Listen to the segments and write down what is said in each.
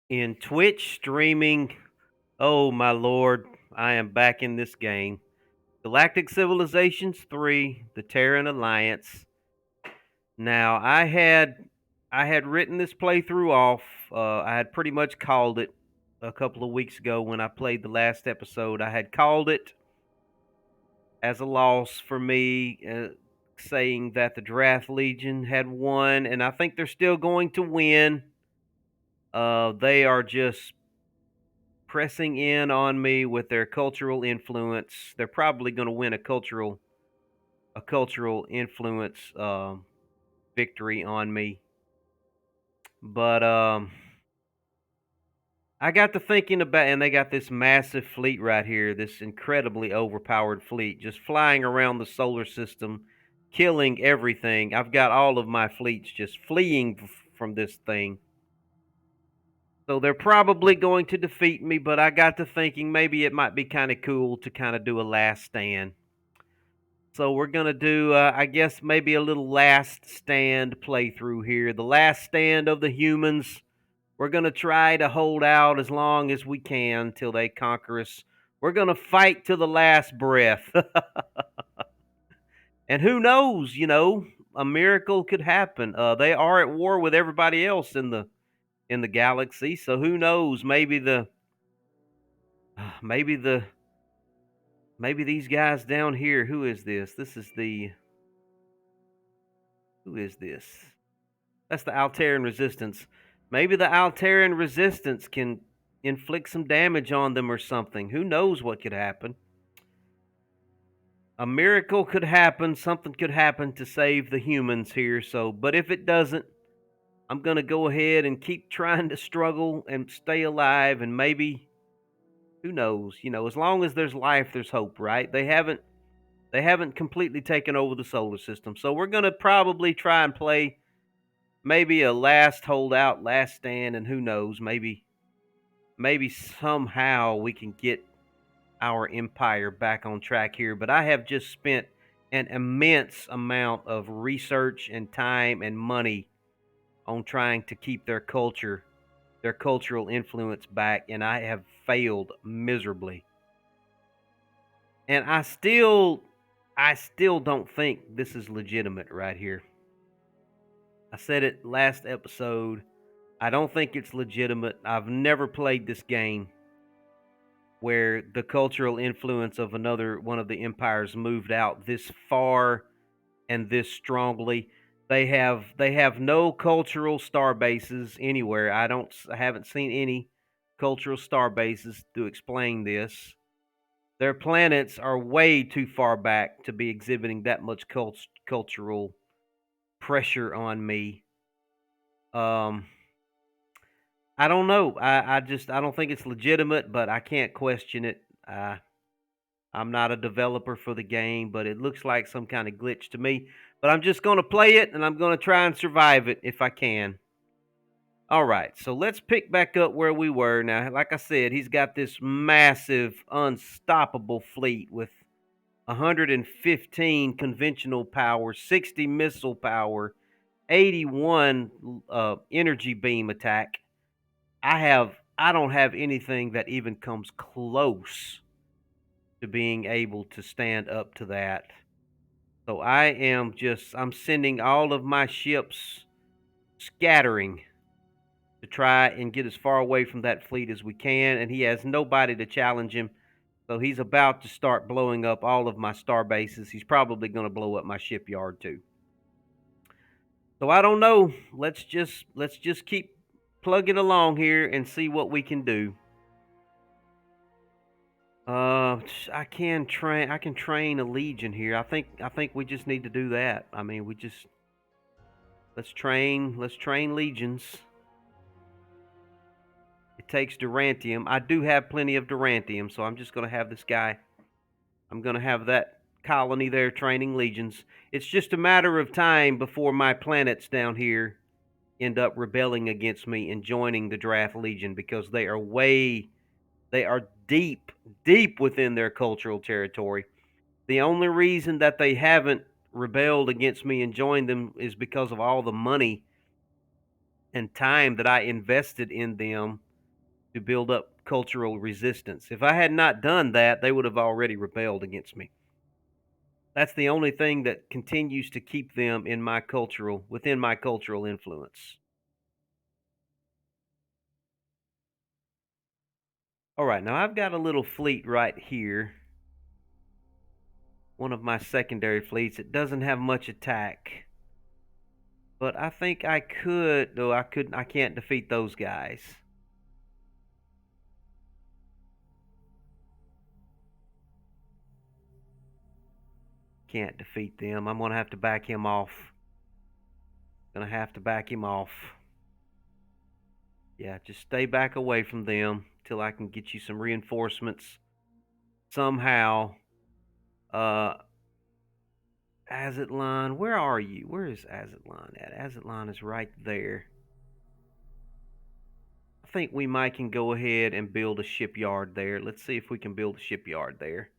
in Twitch streaming. Oh my lord, I am back in this game. Galactic Civilizations 3, the Terran Alliance. Now, I had written this playthrough off. I had pretty much called it a couple of weeks ago when I played the last episode. I had called it as a loss for me, saying that the Draft Legion had won, and I think they're still going to win. They are just pressing in on me with their cultural influence. They're probably going to win a cultural influence victory on me. But I got to thinking about, and they got this massive fleet right here, this incredibly overpowered fleet, just flying around the solar system, killing everything. I've got all of my fleets just fleeing from this thing. So they're probably going to defeat me, but I got to thinking maybe it might be kind of cool to kind of do a last stand. So we're gonna do, I guess, maybe a little last stand playthrough here. The last stand of the humans. We're gonna try to hold out as long as we can till they conquer us. We're gonna fight to the last breath. And who knows? A miracle could happen. They are at war with everybody else in the galaxy, so who knows? Maybe the maybe these guys down here. Who is this? Who is this? That's the Alteran resistance. Maybe the Alteran resistance can inflict some damage on them or something. Who knows what could happen? A miracle could happen, something could happen to save the humans here. So, but if it doesn't, I'm going to go ahead and keep trying to struggle and stay alive, and maybe who knows, as long as there's life there's hope, right? They haven't completely taken over the solar system. So we're going to probably try and play maybe a last holdout, last stand, and who knows, maybe somehow we can get our empire back on track here. But I have just spent an immense amount of research and time and money on trying to keep their cultural influence back, and I have failed miserably. And I still don't think this is legitimate right here. I said it last episode. I don't think it's legitimate. I've never played this game where the cultural influence of another one of the empires moved out this far and this strongly. They have no cultural star bases anywhere. I haven't seen any cultural star bases to explain this. Their planets are way too far back to be exhibiting that much cultural pressure on me. Um I don't know. I don't think it's legitimate, but I can't question it. I'm not a developer for the game, but it looks like some kind of glitch to me. But I'm just going to play it, and I'm going to try and survive it if I can. All right, so let's pick back up where we were. Now, like I said, he's got this massive, unstoppable fleet with 115 conventional power, 60 missile power, 81 energy beam attack. I don't have anything that even comes close to being able to stand up to that. So I'm sending all of my ships scattering to try and get as far away from that fleet as we can, and he has nobody to challenge him. So he's about to start blowing up all of my star bases. He's probably going to blow up my shipyard too. So I don't know. Let's just keep plugging along here and see what we can do. I can train a legion here. I think we just need to do that. I mean, let's train legions. It takes durantium. I do have plenty of durantium, so I'm just going to have this guy. I'm going to have that colony there training legions. It's just a matter of time before my planets down here end up rebelling against me and joining the Draft Legion, because they are deep, deep within their cultural territory. The only reason that they haven't rebelled against me and joined them is because of all the money and time that I invested in them to build up cultural resistance. If I had not done that, they would have already rebelled against me. That's the only thing that continues to keep them within my cultural influence. All right, now I've got a little fleet right here. One of my secondary fleets. It doesn't have much attack. But I think I could, though I can't defeat those guys. Can't defeat them. I'm going to have to back him off. Gonna have to back him off. Yeah, just stay back away from them till I can get you some reinforcements somehow. Azatlan, where are you? Where is Azatlan at? Azatlan is right there. I think we might can go ahead and build a shipyard there. Let's see if we can build a shipyard there.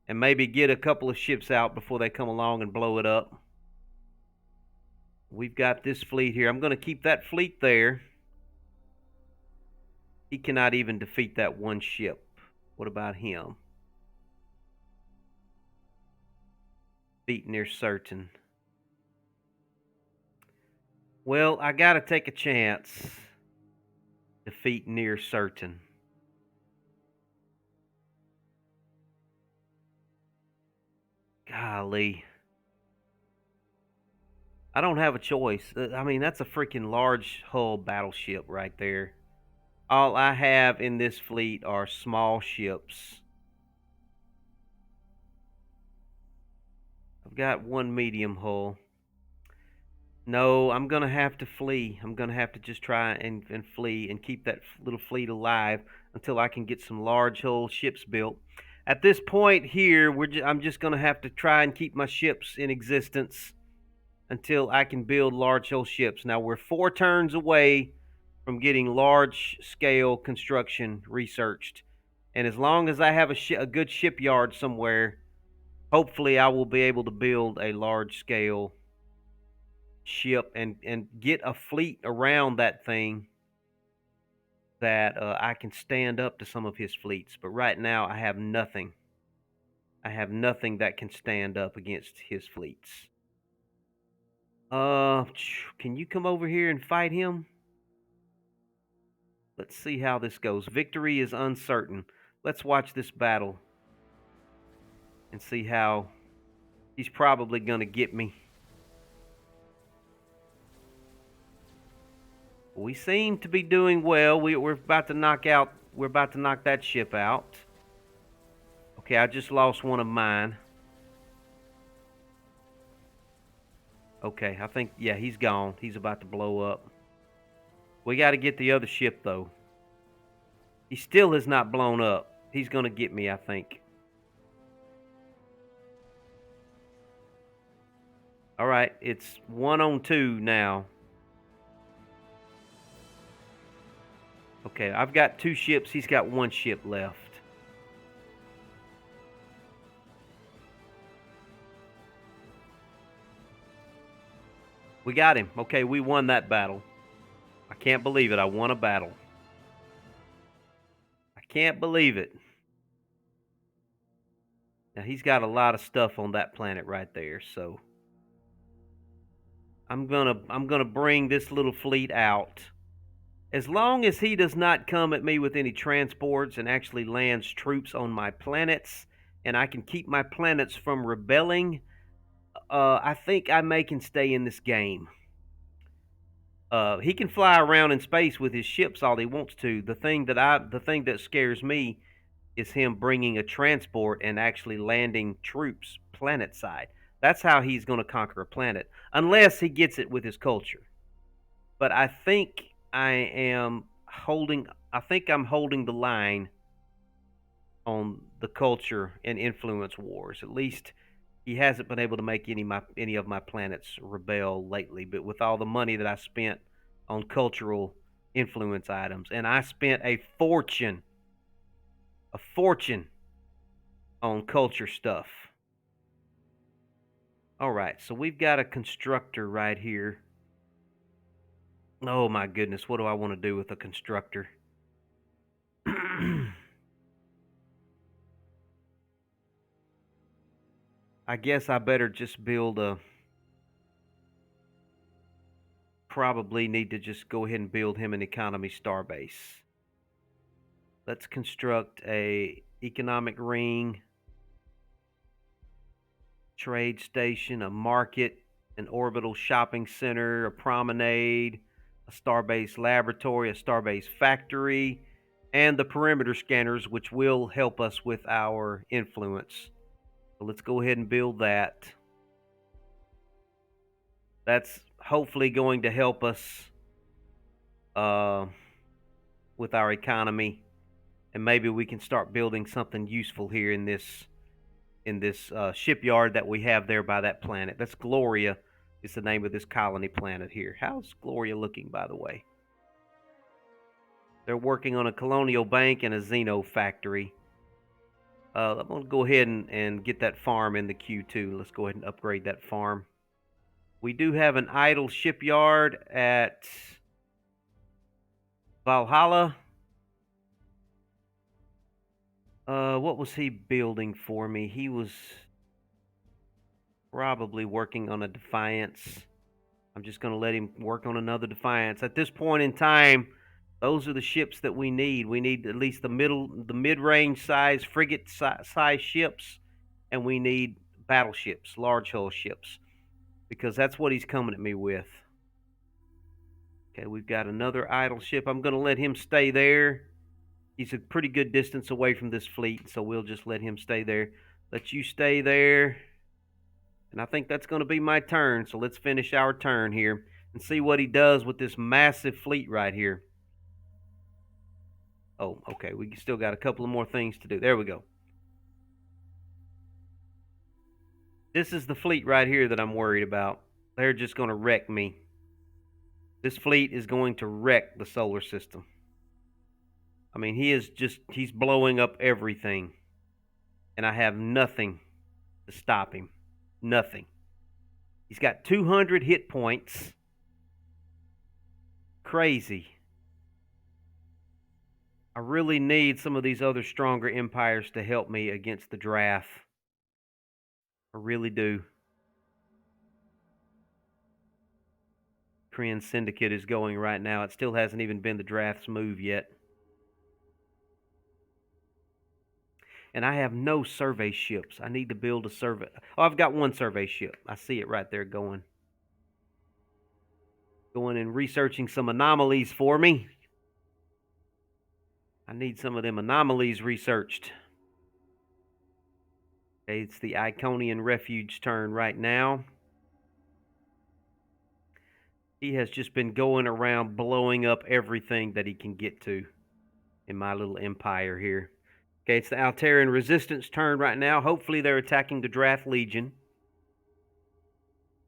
And maybe get a couple of ships out before they come along and blow it up. We've got this fleet here. I'm going to keep that fleet there. He cannot even defeat that one ship. What about him? Beat near certain. Well, I got to take a chance. Defeat near certain. Golly. I don't have a choice. I mean, that's a freaking large hull battleship right there. All I have in this fleet are small ships. I've got one medium hull. No, I'm going to have to flee. I'm going to have to just try and flee and keep that little fleet alive until I can get some large hull ships built. At this point here, I'm just going to have to try and keep my ships in existence until I can build large hull ships. Now, we're 4 turns away from getting large-scale construction researched. And as long as I have a good shipyard somewhere, hopefully I will be able to build a large-scale ship and get a fleet around that thing that I can stand up to some of his fleets. But right now, I have nothing. I have nothing that can stand up against his fleets. Can you come over here and fight him? Let's see how this goes. Victory is uncertain. Let's watch this battle and see how he's probably going to get me. We seem to be doing well. We're about to knock that ship out. Okay, I just lost one of mine. Okay, I think, yeah, he's gone. He's about to blow up. We got to get the other ship, though. He still has not blown up. He's going to get me, I think. All right, it's 1-on-2 now. Okay, I've got 2 ships. He's got 1 ship left. We got him. Okay, we won that battle. I can't believe it. I won a battle. I can't believe it. Now, he's got a lot of stuff on that planet right there, so I'm gonna bring this little fleet out. As long as he does not come at me with any transports and actually lands troops on my planets, and I can keep my planets from rebelling, I think I can stay in this game. He can fly around in space with his ships all he wants to. The thing that scares me is him bringing a transport and actually landing troops planet side. That's how he's going to conquer a planet, unless he gets it with his culture. But I think I'm holding the line on the culture and influence wars. At least he hasn't been able to make any of my planets rebel lately. But with all the money that I spent on cultural influence items, and I spent a fortune on culture stuff. All right, so we've got a constructor right here. Oh my goodness, what do I want to do with a constructor? I guess I better just build a... Probably need to just go ahead and build him an economy starbase. Let's construct a economic ring, trade station, a market, an orbital shopping center, a promenade, a starbase laboratory, a starbase factory, and the perimeter scanners, which will help us with our influence. So let's go ahead and build that. That's hopefully going to help us with our economy, and maybe we can start building something useful here in this shipyard that we have there by that planet. That's Gloria. Is the name of this colony planet here. How's Gloria looking, by the way? They're working on a colonial bank and a Xeno factory. I'm going to go ahead and get that farm in the queue too. Let's go ahead and upgrade that farm. We do have an idle shipyard at Valhalla. What was he building for me? He was probably working on a Defiance. I'm just going to let him work on another Defiance. At this point in time, those are the ships that we need. We need at least the mid-range size frigate size ships, and we need battleships, large hull ships, because that's what he's coming at me with. Okay, we've got another idle ship. I'm going to let him stay there. He's a pretty good distance away from this fleet, so we'll just let him stay there. Let you stay there. And I think that's going to be my turn, so let's finish our turn here and see what he does with this massive fleet right here. Oh, okay, we still got a couple of more things to do. There we go. This is the fleet right here that I'm worried about. They're just going to wreck me. This fleet is going to wreck the solar system. I mean, he's blowing up everything. And I have nothing to stop him. Nothing. He's got 200 hit points. Crazy. I really need some of these other stronger empires to help me against the draft. I really do. Korean Syndicate is going right now. It still hasn't even been the draft's move yet. And I have no survey ships. I need to build a survey. Oh, I've got one survey ship. I see it right there going. Going and researching some anomalies for me. I need some of them anomalies researched. Okay, it's the Iconian Refuge turn right now. He has just been going around blowing up everything that he can get to in my little empire here. Okay, it's the Alteran Resistance turn right now. Hopefully they're attacking the Draft Legion.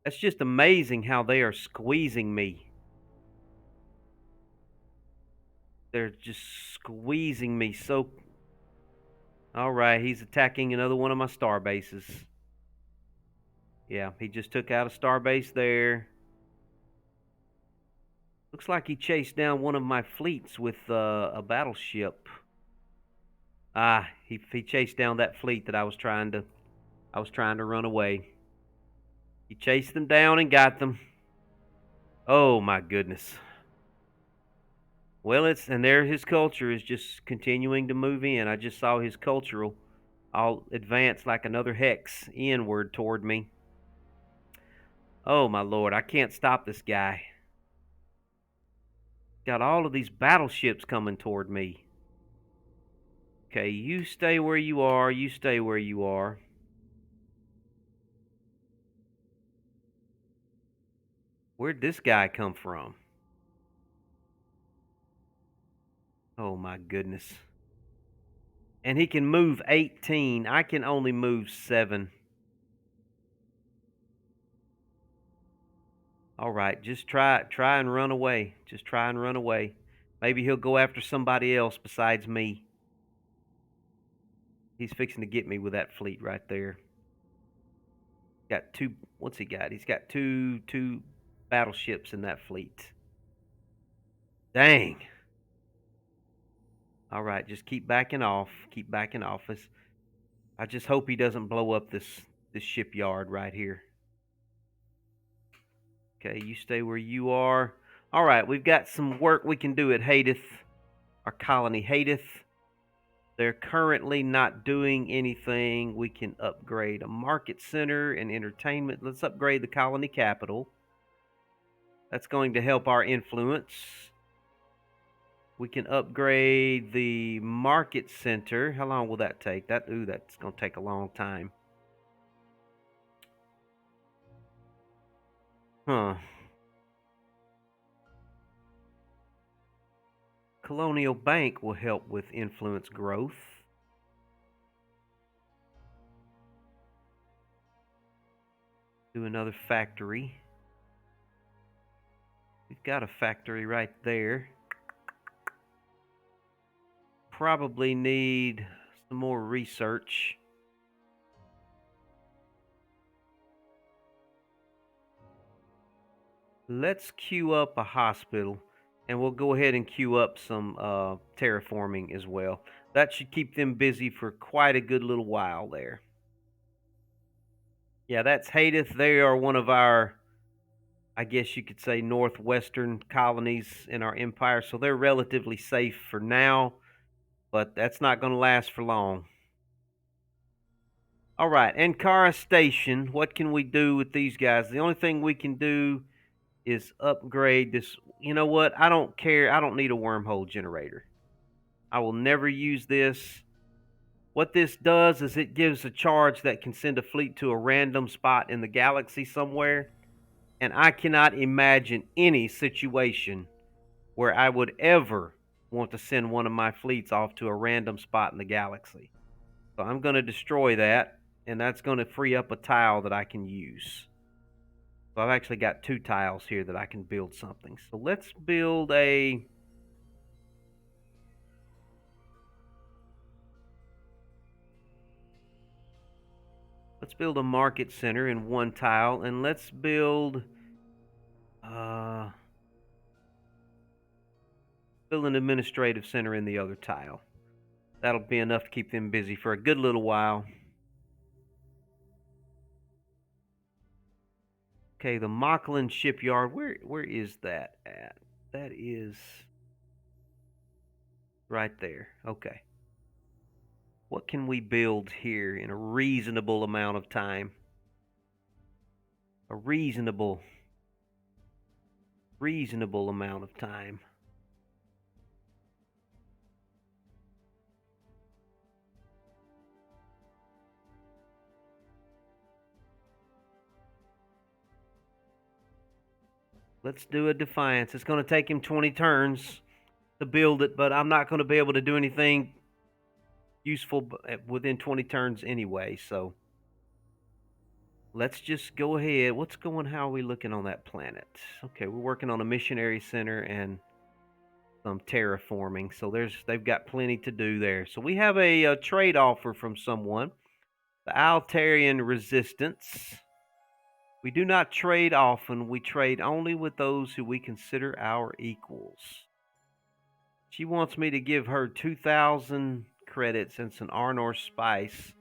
That's just amazing how they are squeezing me. They're just squeezing me so... Alright, he's attacking another one of my star bases. Yeah, he just took out a star base there. Looks like he chased down one of my fleets with a battleship. He chased down that fleet that I was trying to run away. He chased them down and got them. Oh my goodness. Well, and there his culture is just continuing to move in. I just saw his cultural all advance like another hex inward toward me. Oh my lord, I can't stop this guy. Got all of these battleships coming toward me. Okay, you stay where you are. You stay where you are. Where'd this guy come from? Oh my goodness. And he can move 18. I can only move 7. All right, just try and run away. Just try and run away. Maybe he'll go after somebody else besides me. He's fixing to get me with that fleet right there. Got 2. What's he got? He's got two battleships in that fleet. Dang. All right, just keep backing off. Keep backing off. I just hope he doesn't blow up this shipyard right here. Okay, you stay where you are. All right, we've got some work we can do at Hadith, our colony Hadith. They're currently not doing anything. We can upgrade a market center and entertainment. Let's upgrade the colony capital. That's going to help our influence. We can upgrade the market center. How long will that take? That's going to take a long time. Huh. Colonial Bank will help with influence growth. Do another factory. We've got a factory right there. Probably need some more research. Let's queue up a hospital, and we'll go ahead and queue up some terraforming as well. That should keep them busy for quite a good little while there. Yeah, that's Hadith. They are one of our, I guess you could say, northwestern colonies in our empire, so they're relatively safe for now, but that's not going to last for long. All right, Ankara Station. What can we do with these guys? The only thing we can do is upgrade this. You know what? I don't care. I don't need a wormhole generator. I will never use this. What this does is it gives a charge that can send a fleet to a random spot in the galaxy somewhere. And I cannot imagine any situation where I would ever want to send one of my fleets off to a random spot in the galaxy. So I'm going to destroy that, and that's going to free up a tile that I can use. So I've actually got 2 tiles here that I can build something. So let's build a... Let's build a market center in 1 tile, and let's build... build an administrative center in the other tile. That'll be enough to keep them busy for a good little while. Okay, the Mockland Shipyard. Where is that at? That is right there. Okay. What can we build here in a reasonable amount of time? A reasonable amount of time. Let's do a Defiance. It's going to take him 20 turns to build it, but I'm not going to be able to do anything useful within 20 turns anyway, so let's just go ahead. How are we looking on that planet? Okay, we're working on a missionary center and some terraforming, so they've got plenty to do there. So we have a trade offer from someone, the Altarian Resistance. We do not trade often. We trade only with those who we consider our equals. She wants me to give her 2,000 credits and some Arnor spice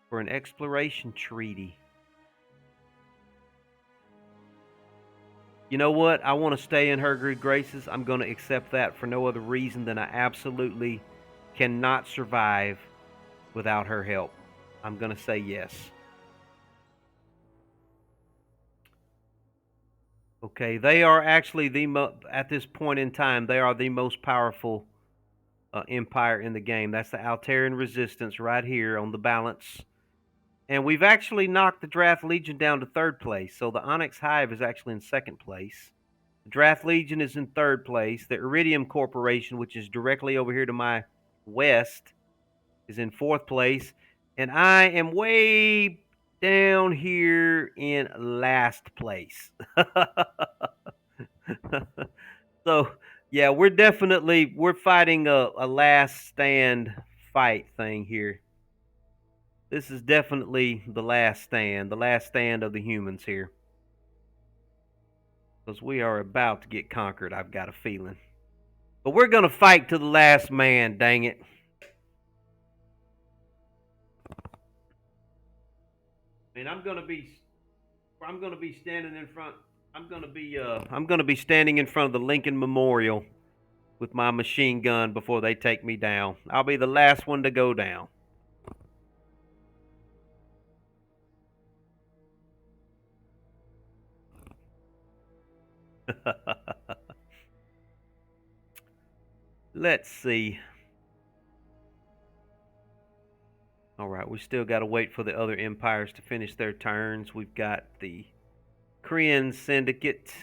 for an exploration treaty. You know what? I want to stay in her good graces. I'm going to accept that for no other reason than I absolutely cannot survive without her help. I'm going to say yes. Okay, they are actually at this point in time, they are the most powerful empire in the game. That's the Altarian Resistance right here on the balance. And we've actually knocked the Draft Legion down to 3rd place. So the Onyx Hive is actually in 2nd place. The Draft Legion is in 3rd place. The Iridium Corporation, which is directly over here to my west, is in 4th place. And I am way down here in last place. So, yeah, we're fighting a last stand fight thing here. This is definitely the last stand of the humans here. Because we are about to get conquered, I've got a feeling. But we're gonna fight to the last man, dang it. And I'm gonna be standing in front. I'm gonna be standing in front of the Lincoln Memorial with my machine gun before they take me down. I'll be the last one to go down. Let's see. All right, we still got to wait for the other empires to finish their turns. We've got the Korean Syndicate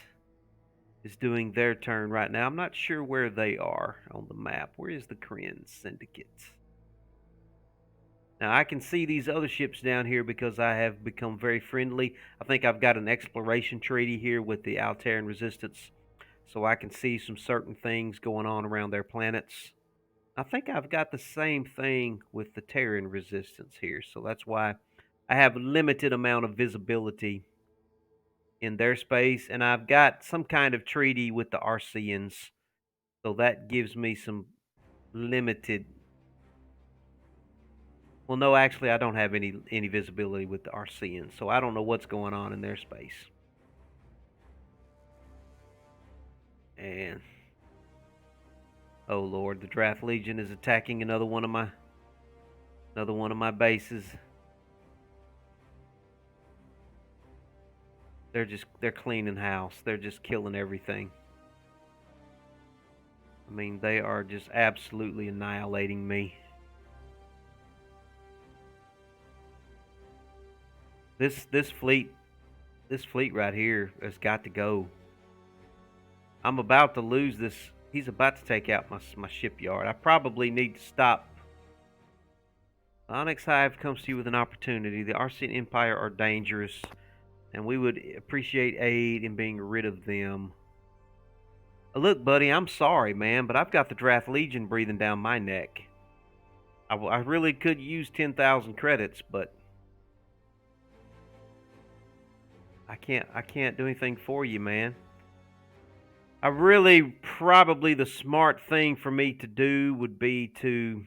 is doing their turn right now. I'm not sure where they are on the map. Where is the Korean Syndicate? Now, I can see these other ships down here because I have become very friendly. I think I've got an exploration treaty here with the Terran Resistance, so I can see some certain things going on around their planets. I think I've got the same thing with the Terran Resistance here, so that's why I have a limited amount of visibility in their space, and I've got some kind of treaty with the Arceans, so that gives me some limited. Well, no, actually, I don't have any visibility with the Arceans, so I don't know what's going on in their space. And oh Lord, the Draft Legion is attacking another one of my bases. They're cleaning house. They're just killing everything. I mean, they are just absolutely annihilating me. This fleet right here has got to go. I'm about to lose this. He's about to take out my shipyard. I probably need to stop. Onyx Hive comes to you with an opportunity. The Arcean Empire are dangerous, and we would appreciate aid in being rid of them. Look, buddy, I'm sorry, man, but I've got the Draft Legion breathing down my neck. I really could use 10,000 credits, but I can't do anything for you, man. Probably the smart thing for me to do would be to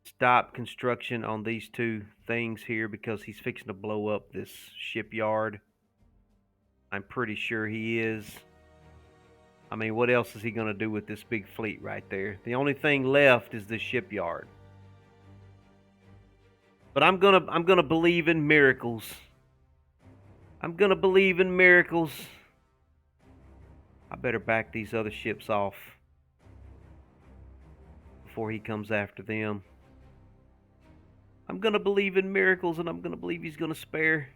stop construction on these two things here because he's fixing to blow up this shipyard. I'm pretty sure he is. I mean, what else is he going to do with this big fleet right there? The only thing left is the shipyard. But I'm gonna believe in miracles. I'm gonna believe in miracles. I better back these other ships off before he comes after them. I'm gonna believe in miracles, and I'm gonna believe he's gonna spare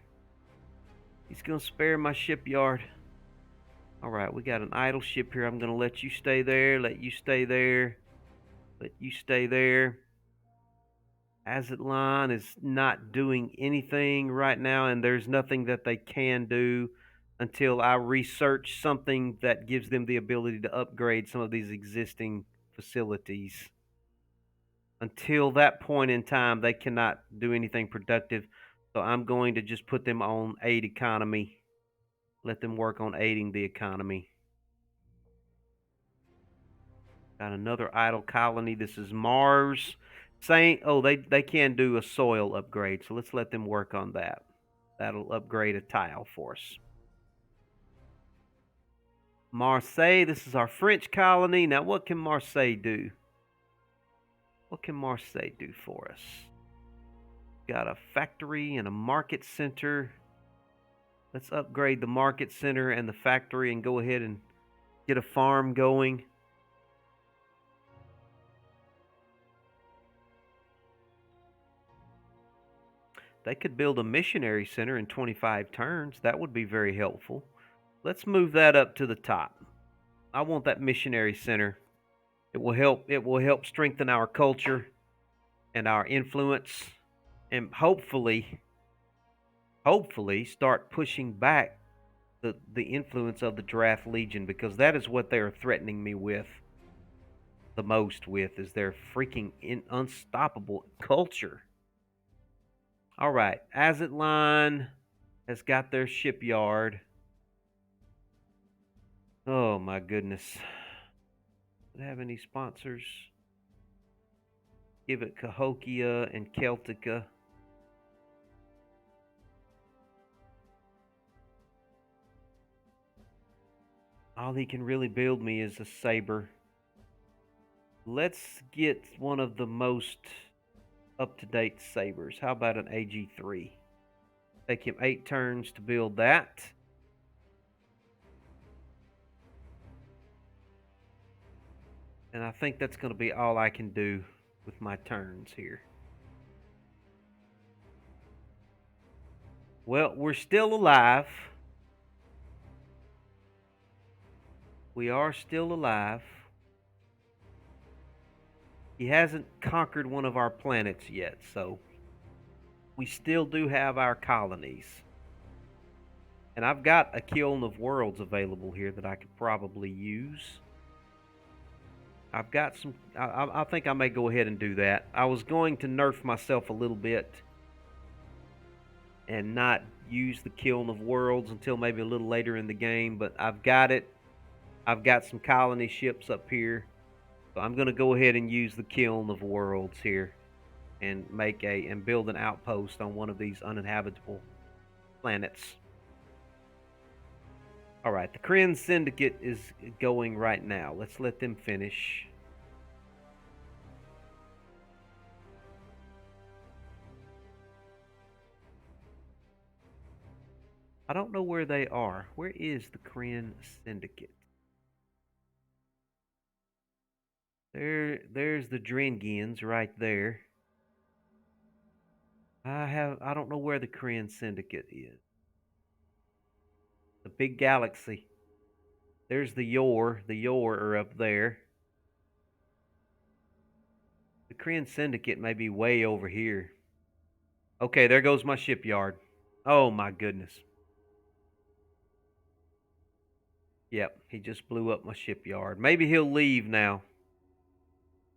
my shipyard. Alright, we got an idle ship here. I'm gonna let you stay there, let you stay there, let you stay there. Aztlan is not doing anything right now, and there's nothing that they can do until I research something that gives them the ability to upgrade some of these existing facilities. Until that point in time, they cannot do anything productive. So I'm going to just put them on aid economy. Let them work on aiding the economy. Got another idle colony. This is Mars. They can do a soil upgrade, so let's let them work on that. That'll upgrade a tile for us. Marseille, this is our French colony. Now, what can Marseille do? What can Marseille do for us? Got a factory and a market center. Let's upgrade the market center and the factory and go ahead and get a farm going. They could build a missionary center in 25 turns. That would be very helpful. Let's move that up to the top. I want that missionary center. It will help strengthen our culture and our influence, and hopefully start pushing back the influence of the Draft Legion, because that is what they are threatening me with the most with, is their freaking unstoppable culture. All right, Aztlan has got their shipyard. Oh my goodness. Do I have any sponsors? Give it Cahokia and Celtica. All he can really build me is a Saber. Let's get one of the most up-to-date Sabers. How about an AG3? Take him 8 turns to build that. And I think that's going to be all I can do with my turns here. Well, we're still alive. We are still alive. He hasn't conquered one of our planets yet, so we still do have our colonies. And I've got a Kiln of Worlds available here that I could probably use. I've got some... I think I may go ahead and do that. I was going to nerf myself a little bit and not use the Kiln of Worlds until maybe a little later in the game, but I've got it. I've got some colony ships up here, so I'm going to go ahead and use the Kiln of Worlds here and build an outpost on one of these uninhabitable planets. All right, the Korean Syndicate is going right now. Let's let them finish. I don't know where they are. Where is the Korean Syndicate? There's the Drengians right there. I don't know where the Korean Syndicate is. The big galaxy. There's the Yor. The Yor are up there. The Korean Syndicate may be way over here. Okay, there goes my shipyard. Oh my goodness. Yep, he just blew up my shipyard. Maybe he'll leave now.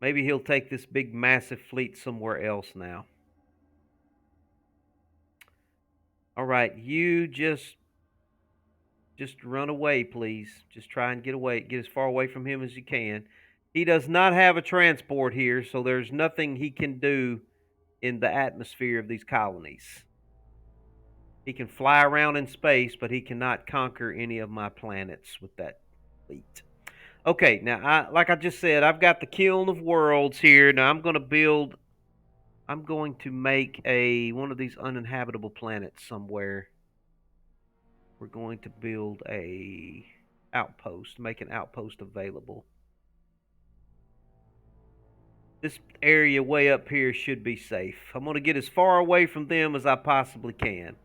Maybe he'll take this big massive fleet somewhere else now. All right, you just run away, please. Just try and get away. Get as far away from him as you can. He does not have a transport here, so there's nothing he can do in the atmosphere of these colonies. He can fly around in space, but he cannot conquer any of my planets with that fleet. Okay, now, like I just said, I've got the Kiln of Worlds here. Now, I'm going to make one of these uninhabitable planets somewhere. We're going to build a outpost, make an outpost available. This area way up here should be safe. I'm going to get as far away from them as I possibly can.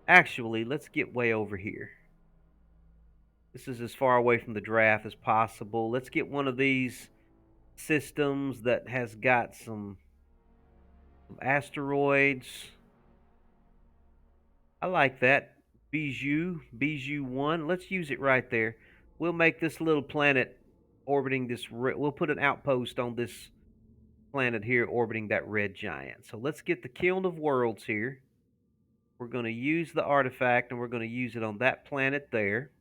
Actually, let's get way over here. This is as far away from the draft as possible. Let's get one of these systems that has got some asteroids. I like that. Bijou 1. Let's use it right there. We'll make this little planet orbiting this. We'll put an outpost on this planet here orbiting that red giant. So let's get the Kiln of Worlds here. We're going to use the artifact and we're going to use it on that planet there.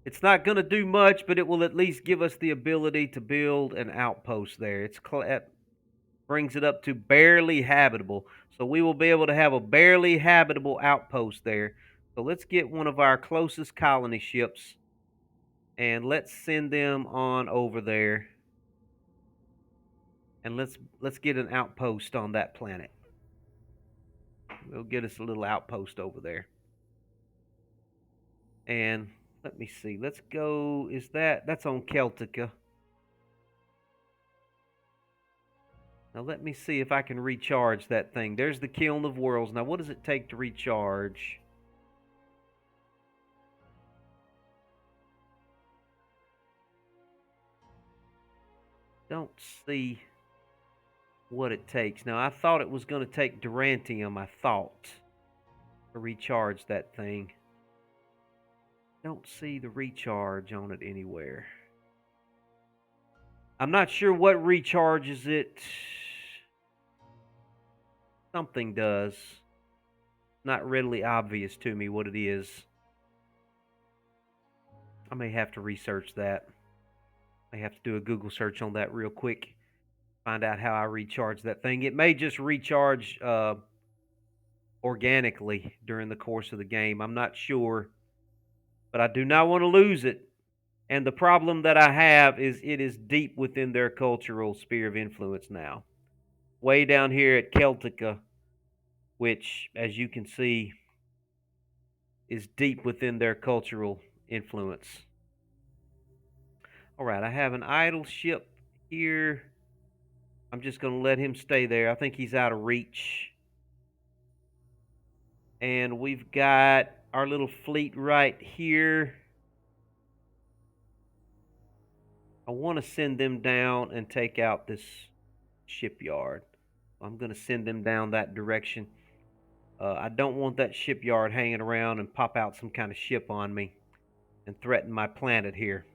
It's not going to do much, but it will at least give us the ability to build an outpost there. It brings it up to barely habitable. So we will be able to have a barely habitable outpost there. So let's get one of our closest colony ships and let's send them on over there. And let's get an outpost on that planet. We'll get us a little outpost over there. And let me see. Let's go. That's on Celtica. Now let me see if I can recharge that thing. There's the Kiln of Worlds. Now what does it take to recharge? Don't see what it takes. Now I thought it was going to take Durantium, I thought, to recharge that thing. Don't see the recharge on it anywhere. I'm not sure what recharges it. Something does. Not readily obvious to me what it is. I may have to research that. I have to do a Google search on that real quick. Find out how I recharge that thing. It may just recharge organically during the course of the game. I'm not sure, but I do not want to lose it. And the problem that I have is it is deep within their cultural sphere of influence now. Way down here at Celtica, which, as you can see, is deep within their cultural influence. All right, I have an idle ship here. I'm just going to let him stay there. I think he's out of reach. And we've got our little fleet right here. I want to send them down and take out this shipyard. I'm going to send them down that direction. I don't want that shipyard hanging around and pop out some kind of ship on me and threaten my planet here.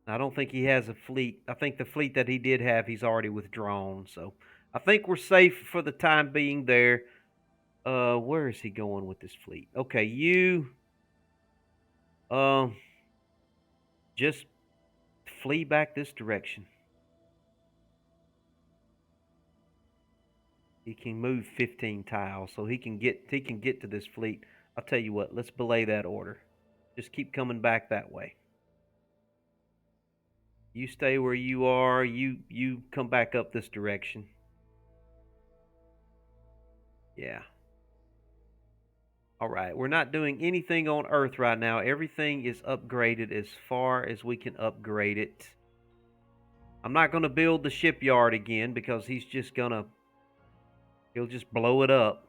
I don't think he has a fleet. I think the fleet that he did have, he's already withdrawn. So I think we're safe for the time being there. Where is he going with this fleet? Okay, you just flee back this direction. He can move 15 tiles, so he can get to this fleet. I'll tell you what, let's belay that order. Just keep coming back that way. You stay where you are. You come back up this direction. Yeah. All right, we're not doing anything on Earth right now. Everything is upgraded as far as we can upgrade it. I'm not going to build the shipyard again because he'll just blow it up.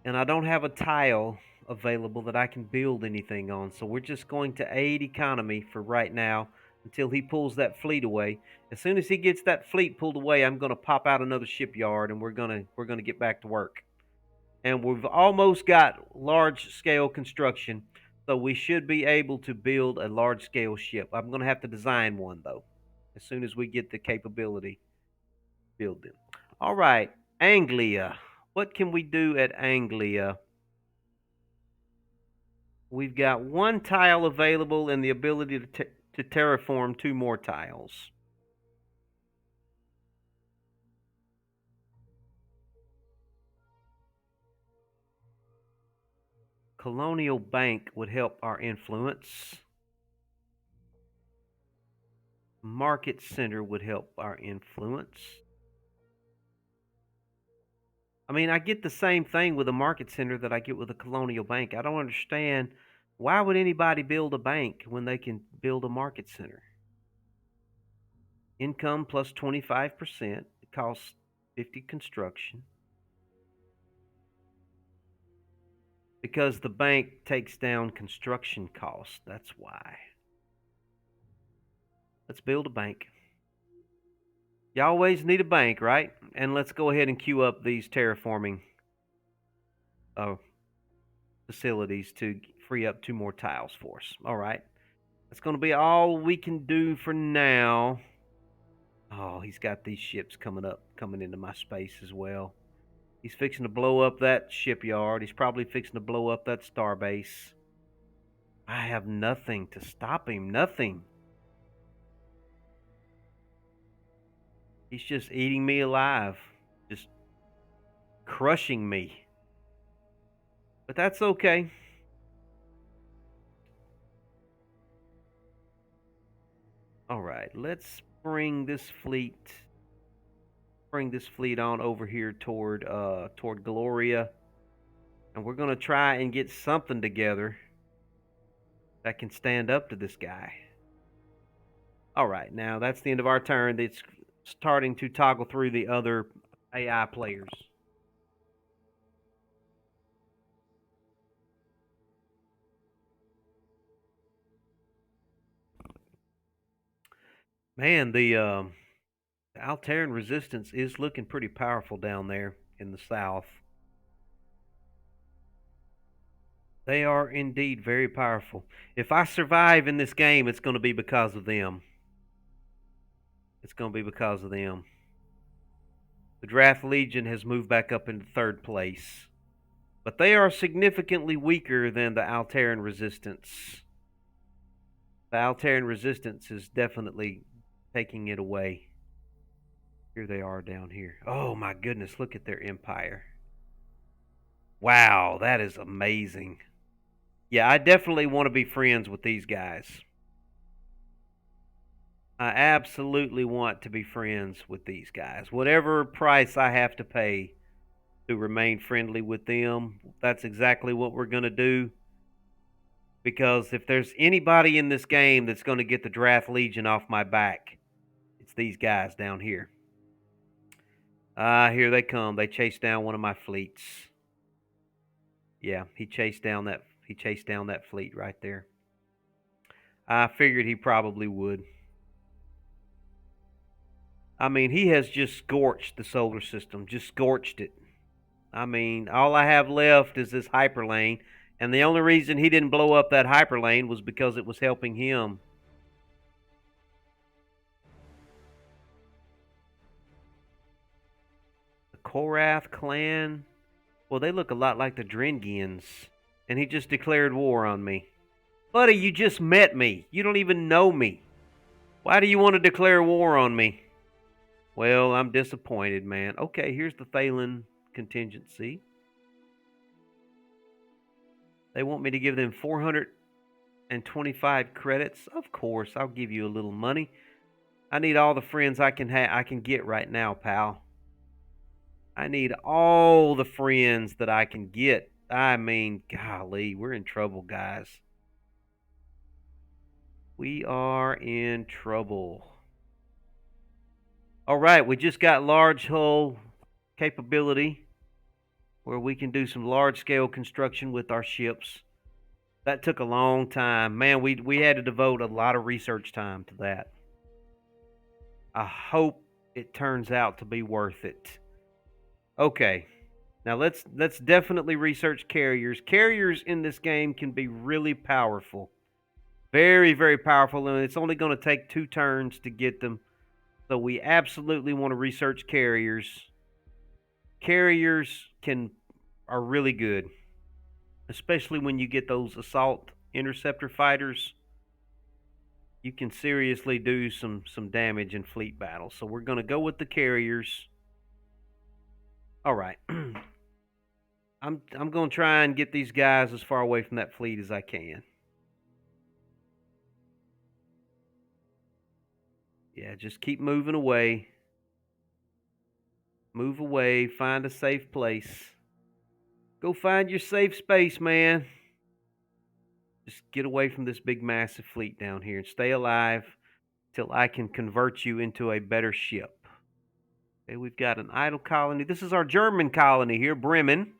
And I don't have a tile available that I can build anything on. So we're just going to aid economy for right now until he pulls that fleet away. As soon as he gets that fleet pulled away, I'm going to pop out another shipyard and we're going to get back to work. And we've almost got large-scale construction, so we should be able to build a large-scale ship. I'm going to have to design one, though, as soon as we get the capability to build them. All right, Anglia. What can we do at Anglia? We've got one tile available and the ability to terraform 2 more tiles. Colonial Bank would help our influence. Market Center would help our influence. I mean, I get the same thing with a market center that I get with a colonial bank. I don't understand why would anybody build a bank when they can build a market center? Income plus 25%. It costs 50 construction. Because the bank takes down construction costs. That's why. Let's build a bank. You always need a bank, right? And let's go ahead and queue up these terraforming facilities to free up 2 more tiles for us. All right. That's going to be all we can do for now. Oh, he's got these ships coming into my space as well. He's fixing to blow up that shipyard. He's probably fixing to blow up that starbase. I have nothing to stop him. Nothing. He's just eating me alive. Just crushing me. But that's okay. All right, let's bring this fleet on over here toward Gloria. And we're going to try and get something together that can stand up to this guy. All right, now that's the end of our turn. It's starting to toggle through the other AI players. Man, the Alteran resistance is looking pretty powerful down there in the south. They are indeed very powerful. If I survive in this game, it's going to be because of them. It's going to be because of them. The Draft Legion has moved back up into 3rd place. But they are significantly weaker than the Alteran resistance. The Terran resistance is definitely taking it away. Here they are down here. Oh my goodness, look at their empire. Wow, that is amazing. Yeah, I definitely want to be friends with these guys. I absolutely want to be friends with these guys. Whatever price I have to pay to remain friendly with them, that's exactly what we're going to do. Because if there's anybody in this game that's going to get the Draft Legion off my back, it's these guys down here. Here they come. They chased down one of my fleets. Yeah, he chased down that fleet right there. I figured he probably would. I mean, he has just scorched the solar system, just scorched it. I mean, all I have left is this hyperlane, and the only reason he didn't blow up that hyperlane was because it was helping him. The Korath clan, well, they look a lot like the Drengians, and he just declared war on me. Buddy, you just met me. You don't even know me. Why do you want to declare war on me? Well, I'm disappointed, man. Okay, here's the Thalen contingency. They want me to give them 425 credits. Of course, I'll give you a little money. I need all the friends I can get right now, pal. I need all the friends that I can get. I mean, golly, we're in trouble, guys. We are in trouble. All right, we just got large hull capability where we can do some large scale construction with our ships. That took a long time. Man, we had to devote a lot of research time to that. I hope it turns out to be worth it. Okay. Now let's definitely research carriers. Carriers in this game can be really powerful. Very, very powerful, and it's only going to take 2 turns to get them. So we absolutely want to research carriers. Carriers are really good, especially when you get those assault interceptor fighters. You can seriously do some damage in fleet battles. So we're going to go with the carriers. All right. I'm going to try and get these guys as far away from that fleet as I can. Yeah, just keep moving away. Move away, find a safe place. Go find your safe space, man. Just get away from this big massive fleet down here and stay alive till I can convert you into a better ship. Okay, we've got an idle colony. This is our German colony here, Bremen.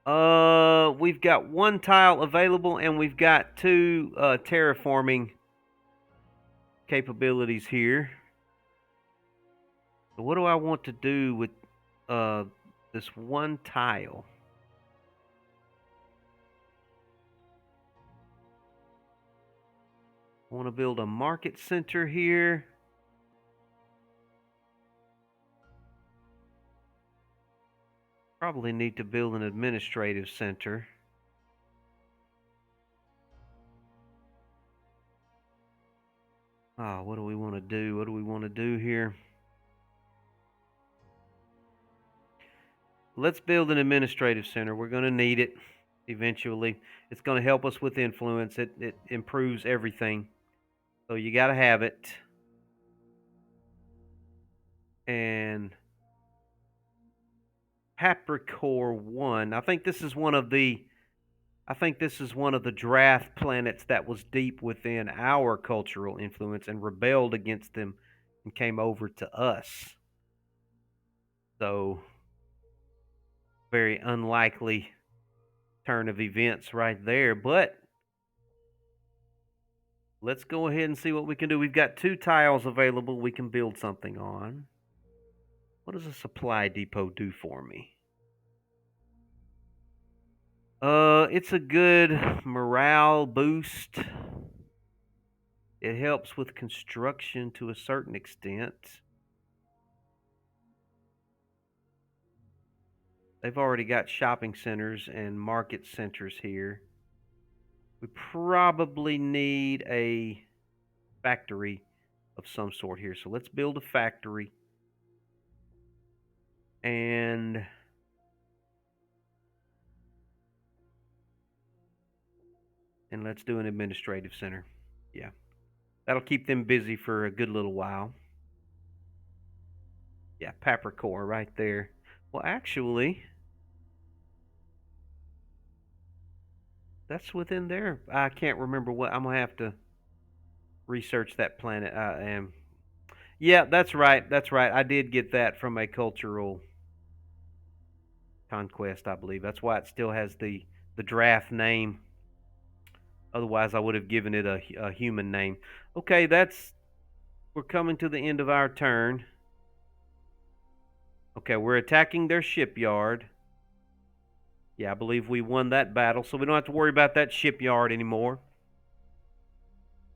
We've got 1 tile available, and we've got 2 terraforming capabilities here. So what do I want to do with this 1 tile? I want to build a market center here. Probably need to build an administrative center. What do we want to do? What do we want to do here? Let's build an administrative center. We're going to need it eventually. It's going to help us with influence. It improves everything. So you got to have it. And Capricorn 1. I think this is one of the draft planets that was deep within our cultural influence and rebelled against them and came over to us. So, very unlikely turn of events right there. But let's go ahead and see what we can do. We've got 2 tiles available we can build something on. What does a supply depot do for me? It's a good morale boost. It helps with construction to a certain extent. They've already got shopping centers and market centers here. We probably need a factory of some sort here. So let's build a factory. And let's do an administrative center. Yeah. That'll keep them busy for a good little while. Yeah, Papricore right there. Well, actually, that's within there. I can't remember what. I'm going to have to research that planet. I am. Yeah, that's right. That's right. I did get that from a cultural conquest, I believe. That's why it still has the draft name. Otherwise, I would have given it a human name. Okay, we're coming to the end of our turn. Okay, we're attacking their shipyard. Yeah, I believe we won that battle, so we don't have to worry about that shipyard anymore.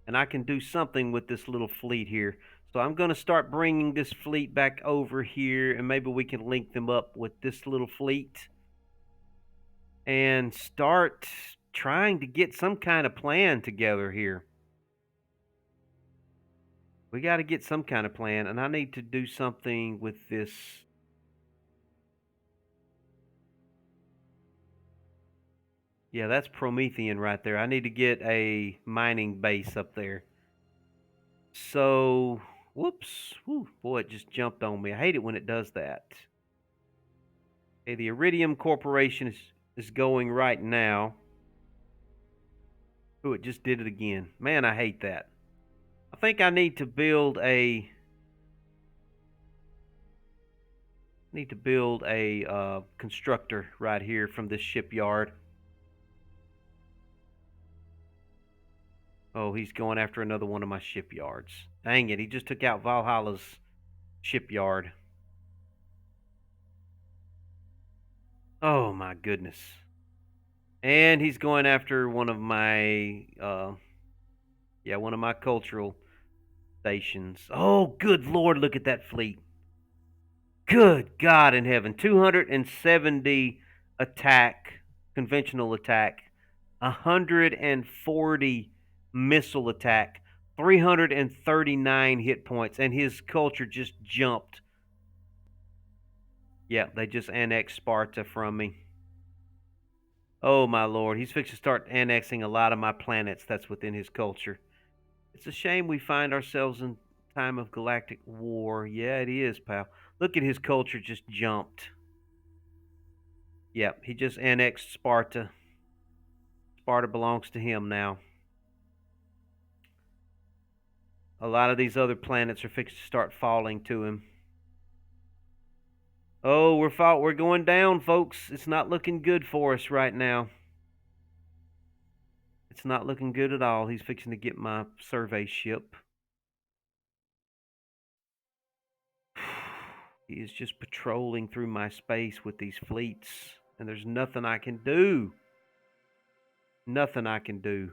And I can do something with this little fleet here. So I'm going to start bringing this fleet back over here, and maybe we can link them up with this little fleet and start trying to get some kind of plan together here. We got to get some kind of plan, and I need to do something with this. Yeah, that's Promethean right there. I need to get a mining base up there. So, whoops. Whew, boy, it just jumped on me. I hate it when it does that. Okay, the Iridium Corporation is going right now. Oh, it just did it again. Man, I hate that. I think I need to build a constructor right here from this shipyard. Oh, he's going after another one of my shipyards. Dang it, he just took out Valhalla's shipyard. Oh my goodness. And he's going after one of my one of my cultural stations. Oh, good Lord, look at that fleet. Good God in heaven. 270 attack, conventional attack, 140 missile attack, 339 hit points, and his culture just jumped. Yeah, they just annexed Sparta from me. Oh my Lord, he's fixing to start annexing a lot of my planets that's within his culture. It's a shame we find ourselves in time of galactic war. Yeah, it is, pal. Look at his culture just jumped. Yep, he just annexed Sparta. Sparta belongs to him now. A lot of these other planets are fixed to start falling to him. Oh, we're going down, folks. It's not looking good for us right now. It's not looking good at all. He's fixing to get my survey ship. He is just patrolling through my space with these fleets, and there's nothing I can do. Nothing I can do.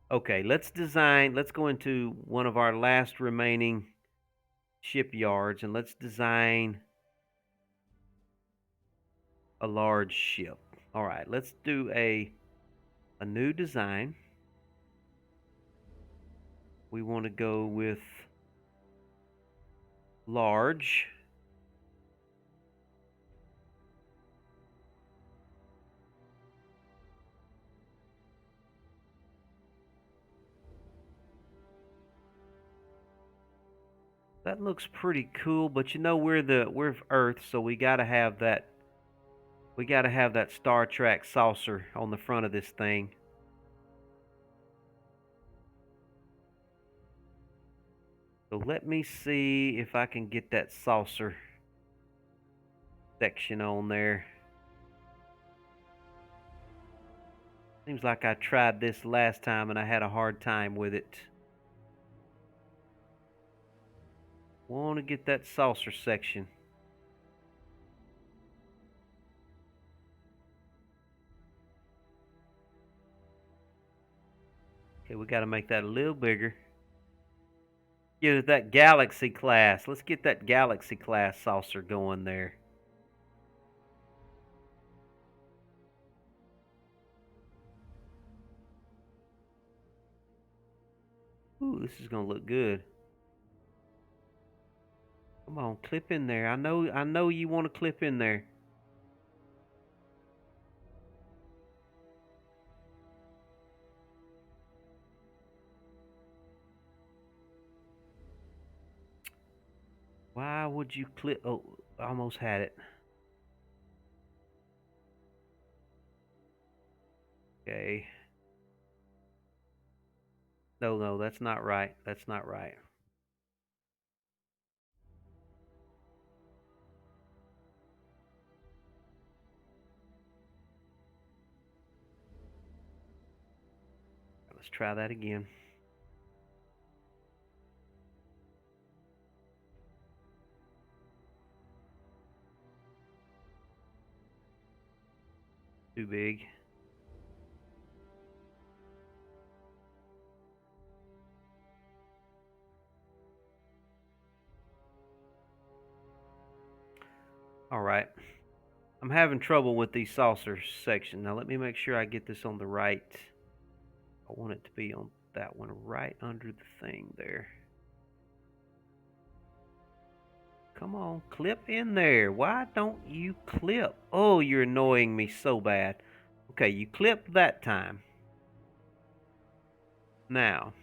Okay, let's go into one of our last remaining shipyards, and let's design a large ship. All right, let's do a new design. We want to go with large. That looks pretty cool, but you know we're Earth, so we got to have that Star Trek saucer on the front of this thing. So let me see if I can get that saucer section on there. Seems like I tried this last time and I had a hard time with it. Want to get that saucer section. Okay, we got to make that a little bigger. Get it that Galaxy class. Let's get that Galaxy class saucer going there. Ooh, this is gonna look good. Come on, clip in there. I know you want to clip in there. Why would you clip? Oh, I almost had it. Okay. No, that's not right. That's not right. Let's try that again. Too big. All right. I'm having trouble with these saucers section. Now let me make sure I get this on the right. I want it to be on that one right under the thing there. Come on, clip in there. Why don't you clip? Oh, you're annoying me so bad. Okay, you clipped that time. Now,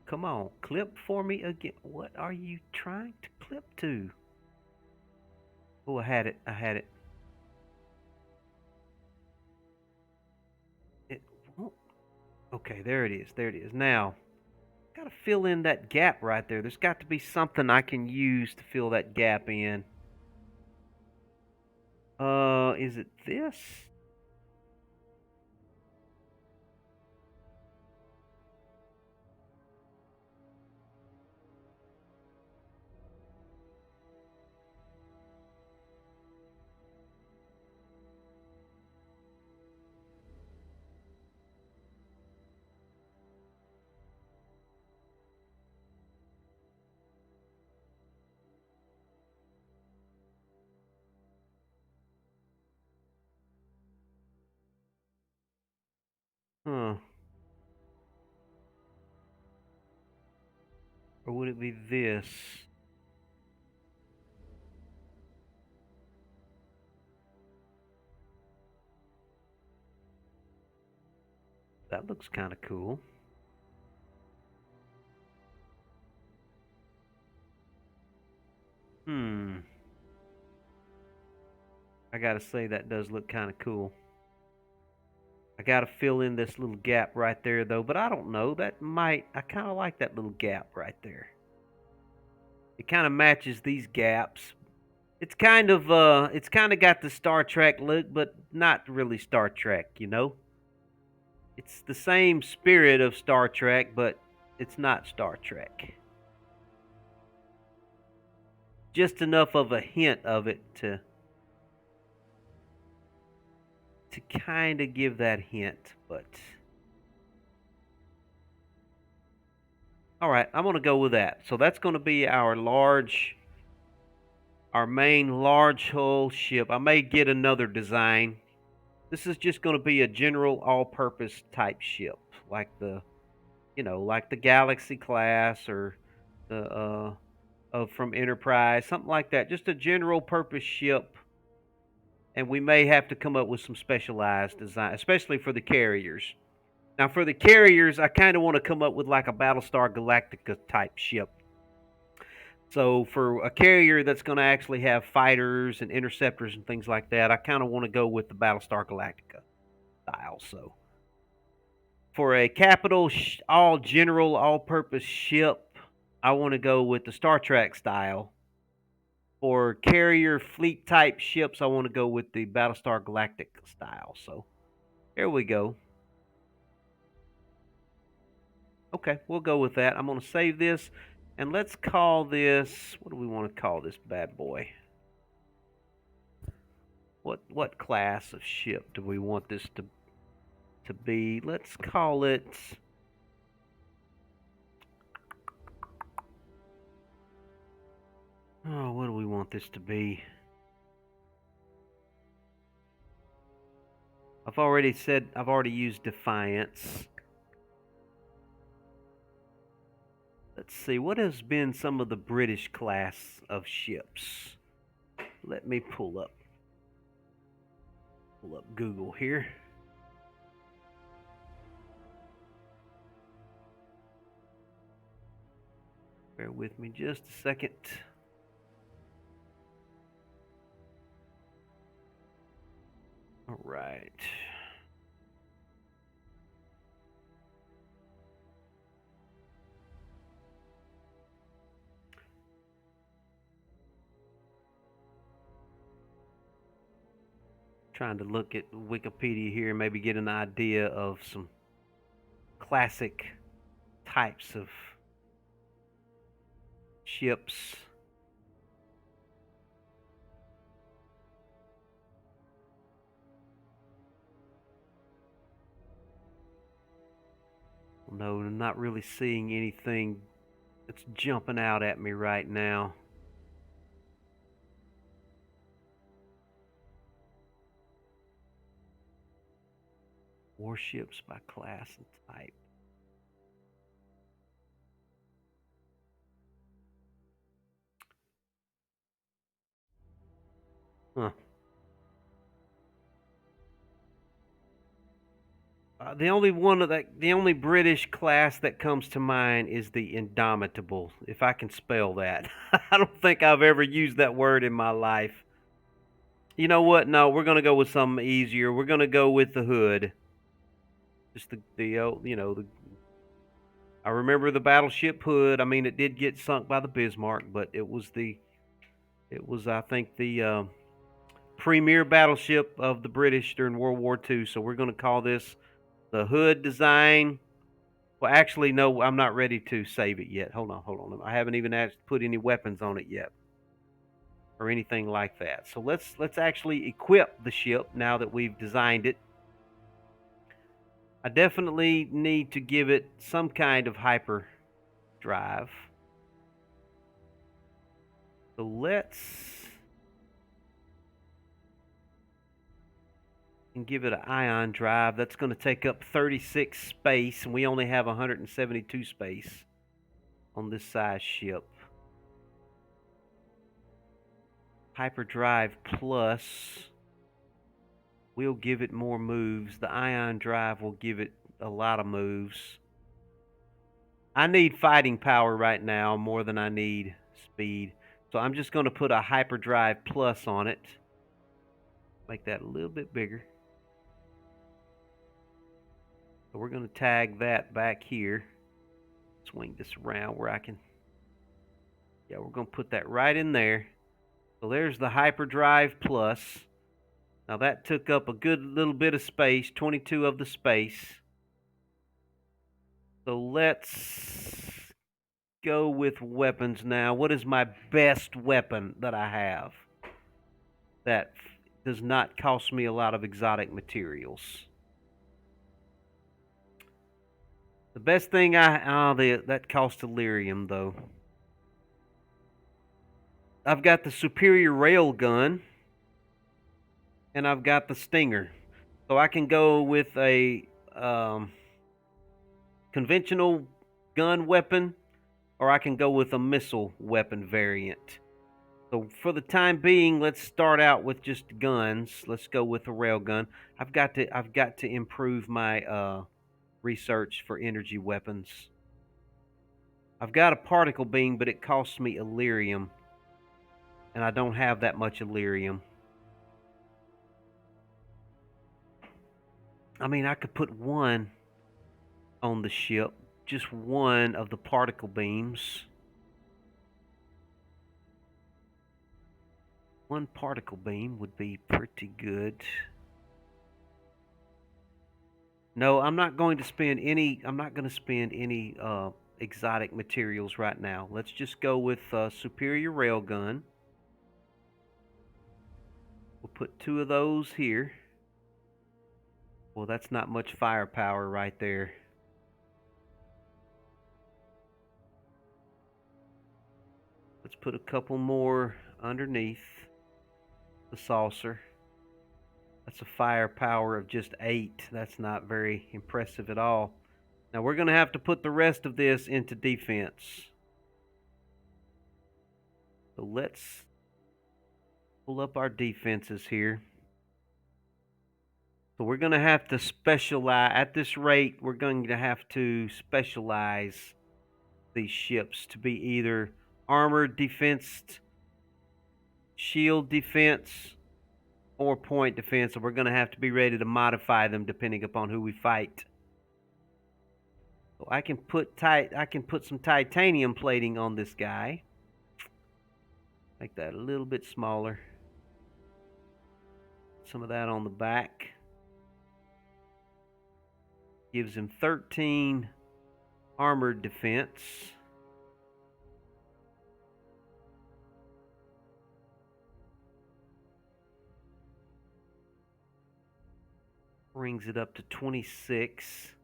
come on, clip for me again. What are you trying to clip to? Oh, I had it. I had it. It won't. Okay, there it is. There it is. Now, gotta fill in that gap right there. There's got to be something I can use to fill that gap in. Is it this? Huh. Or would it be this? That looks kind of cool. I gotta say that does look kind of cool. I gotta fill in this little gap right there though, but I don't know. I kind of like that little gap right there. It kind of matches these gaps. It's kind of got the Star Trek look, but not really Star Trek, you know? It's the same spirit of Star Trek, but it's not Star Trek. Just enough of a hint of it to kind of give that hint, but all right, I'm going to go with that. So that's going to be our main large hull ship. I may get another design. This is just going to be a general all-purpose type ship, like like the Galaxy class or the from Enterprise, something like that. Just a general purpose ship, and we may have to come up with some specialized design, especially for the carriers. Now, for the carriers, I kind of want to come up with like a Battlestar Galactica type ship. So, for a carrier that's going to actually have fighters and interceptors and things like that, I kind of want to go with the Battlestar Galactica style. So, for a capital, all general, all purpose ship, I want to go with the Star Trek style. For carrier fleet type ships, I want to go with the Battlestar Galactic style. So, here we go. Okay, we'll go with that. I'm going to save this, and let's call this. What do we want to call this bad boy? What class of ship do we want this to be? Let's call it. Oh, what do we want this to be? I've already used Defiance. Let's see, what has been some of the British class of ships? Let me pull up Google here. Bear with me just a second. All right. Trying to look at Wikipedia here, maybe get an idea of some classic types of ships. No, I'm not really seeing anything that's jumping out at me right now. Warships by class and type. Huh. The only British class that comes to mind is the Indomitable, if I can spell that. I don't think I've ever used that word in my life. You know what? No, we're gonna go with something easier. We're gonna go with the Hood. Just the I remember the battleship Hood. I mean, it did get sunk by the Bismarck, but it was I think the premier battleship of the British during World War II. So we're gonna call this the Hood design. Well, actually, no, I'm not ready to save it yet. Hold on. I haven't even put any weapons on it yet, or anything like that. So let's actually equip the ship now that we've designed it. I definitely need to give it some kind of hyper drive. So let's give it an ion drive. That's going to take up 36 space, and we only have 172 space on this size ship. Hyperdrive Plus will give it more moves. The ion drive will give it a lot of moves. I need fighting power right now more than I need speed. So I'm just going to put a Hyperdrive Plus on it. Make that a little bit bigger. So we're going to tag that back here. Swing this around where I can. Yeah, we're going to put that right in there. So there's the Hyperdrive Plus. Now that took up a good little bit of space, 22 of the space. So let's go with weapons now. What is my best weapon that I have that does not cost me a lot of exotic materials? The best thing that costs Delirium though. I've got the superior rail gun, and I've got the Stinger. So I can go with a conventional gun weapon, or I can go with a missile weapon variant. So for the time being, let's start out with just guns. Let's go with a rail gun. I've got to improve my research for energy weapons. I've got a particle beam, but it costs me Illyrium, and I don't have that much Illyrium. I mean, I could put one on the ship, just one of the particle beams. One particle beam would be pretty good. No, I'm not going to spend any. I'm not going to spend any exotic materials right now. Let's just go with superior railgun. We'll put 2 of those here. Well, that's not much firepower right there. Let's put a couple more underneath the saucer. That's a firepower of just 8. That's not very impressive at all. Now we're going to have to put the rest of this into defense. So let's pull up our defenses here. So we're going to have to specialize. At this rate, we're going to have to specialize these ships to be either armored defense, shield defense, or point defense. So we're going to have to be ready to modify them depending upon who we fight. So I can put some titanium plating on this guy. Make that a little bit smaller. Some of that on the back. Gives him 13 armored defense. Brings it up to 26.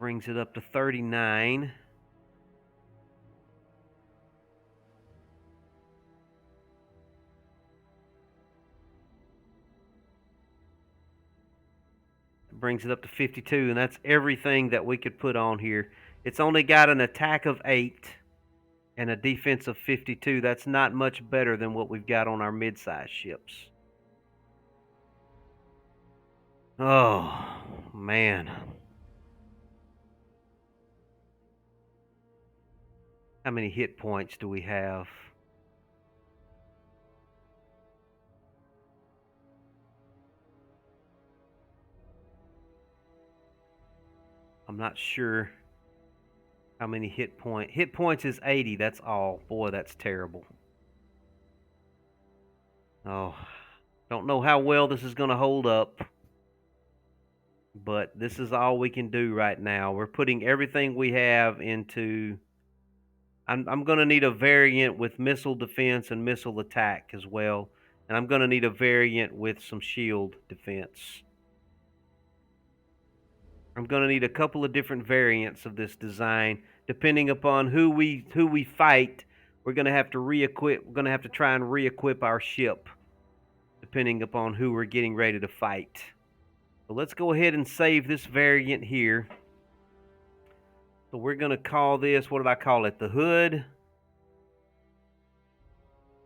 Brings it up to 39. Brings it up to 52, and that's everything that we could put on here. It's only got an attack of 8 and a defense of 52. That's not much better than what we've got on our mid-sized ships. Oh, man. How many hit points do we have? I'm not sure how many hit points. Hit points is 80. That's all. Boy, that's terrible. Oh, don't know how well this is going to hold up. But this is all we can do right now. We're putting everything we have into... I'm going to need a variant with missile defense and missile attack as well. And I'm going to need a variant with some shield defense. I'm going to need a couple of different variants of this design. Depending upon who we fight, we're going to have to re-equip. We're going to have to try and re-equip our ship, depending upon who we're getting ready to fight. So let's go ahead and save this variant here. So we're going to call this, what did I call it? The hood.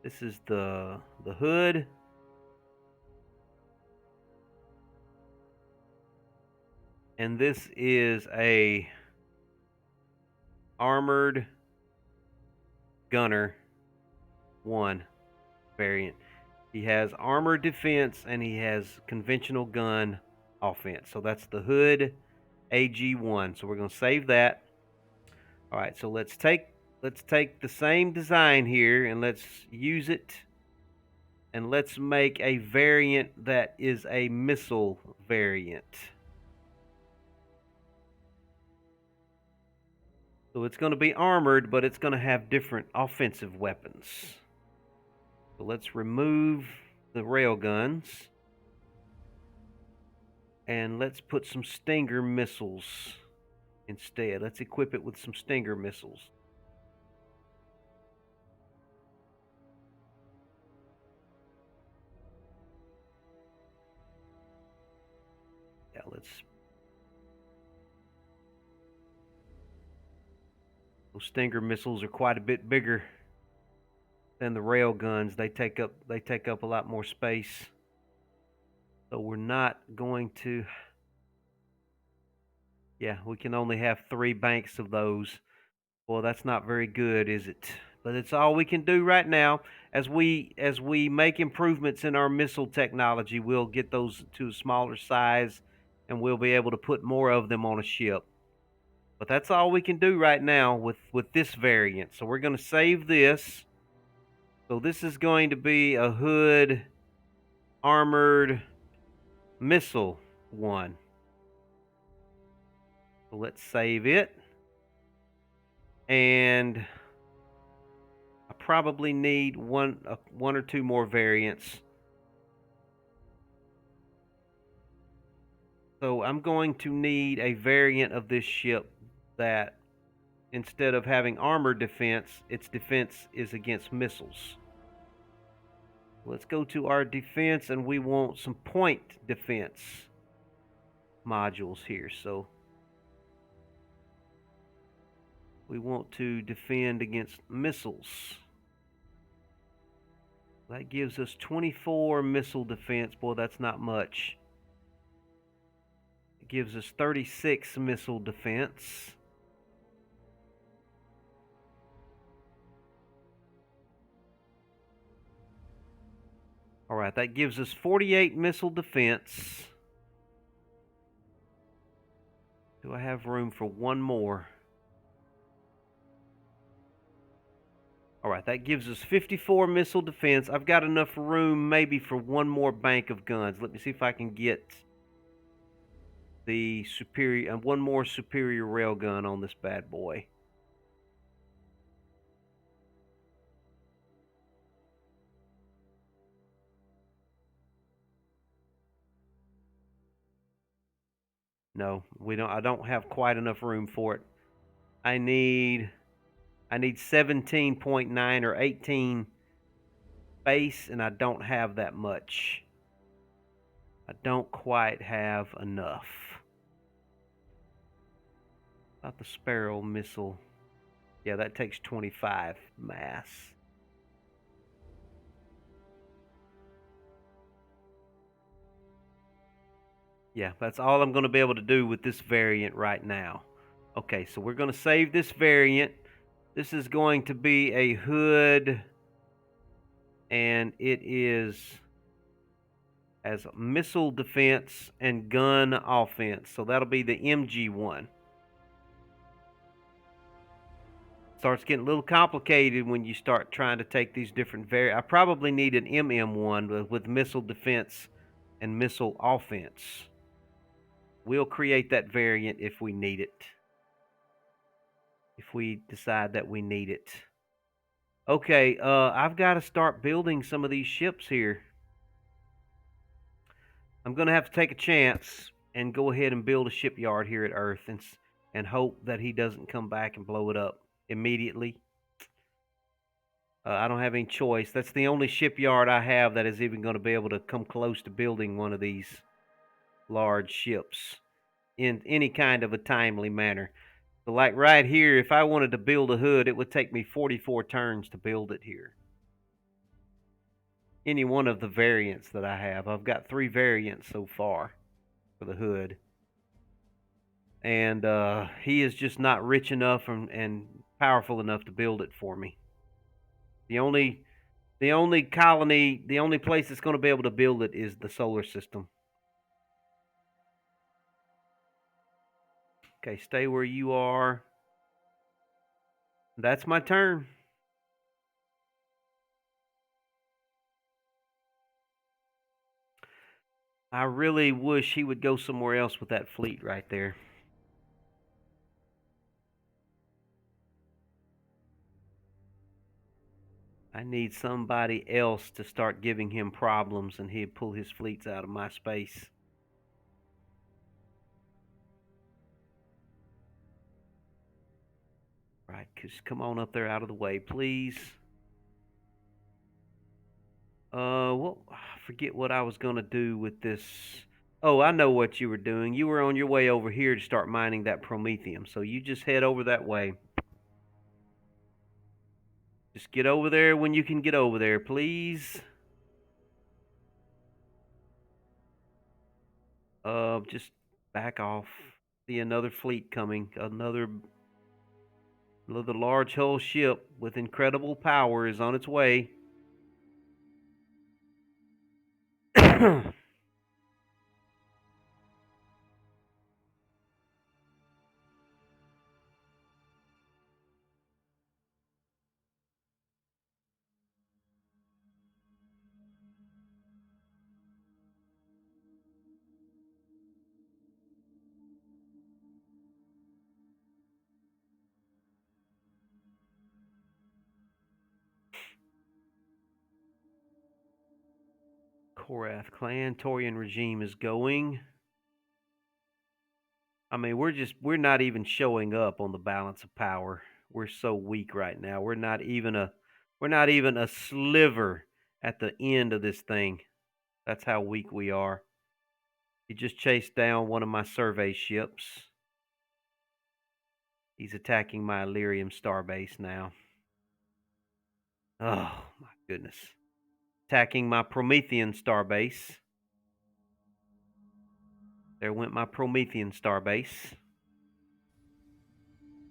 This is the hood. And this is a armored gunner 1 variant. He has armor defense and he has conventional gun offense. So that's the hood AG1. So we're going to save that. All right, so let's take the same design here and let's use it, and let's make a variant that is a missile variant. So it's going to be armored, but it's going to have different offensive weapons. So let's remove the railguns and let's put some Stinger missiles instead. Let's equip it with some Stinger missiles. Yeah, those Stinger missiles are quite a bit bigger than the rail guns. They take up a lot more space. So we're not going to... Yeah, we can only have 3 banks of those. Well, that's not very good, is it? But it's all we can do right now. As we make improvements in our missile technology, we'll get those to a smaller size and we'll be able to put more of them on a ship. But that's all we can do right now with this variant. So we're going to save this. So this is going to be a hood armored missile 1. So let's save it. And I probably need one or 2 more variants. So I'm going to need a variant of this ship that instead of having armor defense, its defense is against missiles. Let's go to our defense, and we want some point defense modules here. So We want to defend against missiles. That gives us 24 missile defense. Boy, that's not much. It gives us 36 missile defense. All right, that gives us 48 missile defense. Do I have room for one more? All right, that gives us 54 missile defense. I've got enough room maybe for one more bank of guns. Let me see if I can get the superior, one more superior railgun on this bad boy. No, we don't. I don't have quite enough room for it. I need 17.9 or 18 space, and I don't have that much. I don't quite have enough. About the Sparrow missile. Yeah, that takes 25 mass. Yeah, that's all I'm going to be able to do with this variant right now. Okay, so we're going to save this variant. This is going to be a hood, and it is as missile defense and gun offense. So that'll be the MG1. Starts getting a little complicated when you start trying to take these different variants. I probably need an MM1 with missile defense and missile offense. We'll create that variant if we need it. If we decide that we need it. Okay, I've got to start building some of these ships here. I'm going to have to take a chance and go ahead and build a shipyard here at Earth and hope that he doesn't come back and blow it up immediately. I don't have any choice. That's the only shipyard I have that is even going to be able to come close to building one of these large ships in any kind of a timely manner. So like right here, if I wanted to build a hood, it would take me 44 turns to build it here. Any one of the variants that I have. I've got 3 variants so far for the hood. And he is just not rich enough and powerful enough to build it for me. The only colony, the only place that's going to be able to build it is the solar system. Okay, stay where you are. That's my turn. I really wish he would go somewhere else with that fleet right there. I need somebody else to start giving him problems and he'd pull his fleets out of my space. Right, just come on up there out of the way, please. Well, I forget what I was going to do with this. Oh, I know what you were doing. You were on your way over here to start mining that promethium. So you just head over that way. Just get over there when you can get over there, please. Just back off. See another fleet coming. Another large hull ship with incredible power is on its way. Korath clan, Torian regime is going. I mean, we're not even showing up on the balance of power. We're so weak right now. We're not even a sliver at the end of this thing. That's how weak we are. He just chased down one of my survey ships. He's attacking my Illyrium starbase now. Oh, my goodness. Attacking my Promethean starbase. There went my Promethean starbase.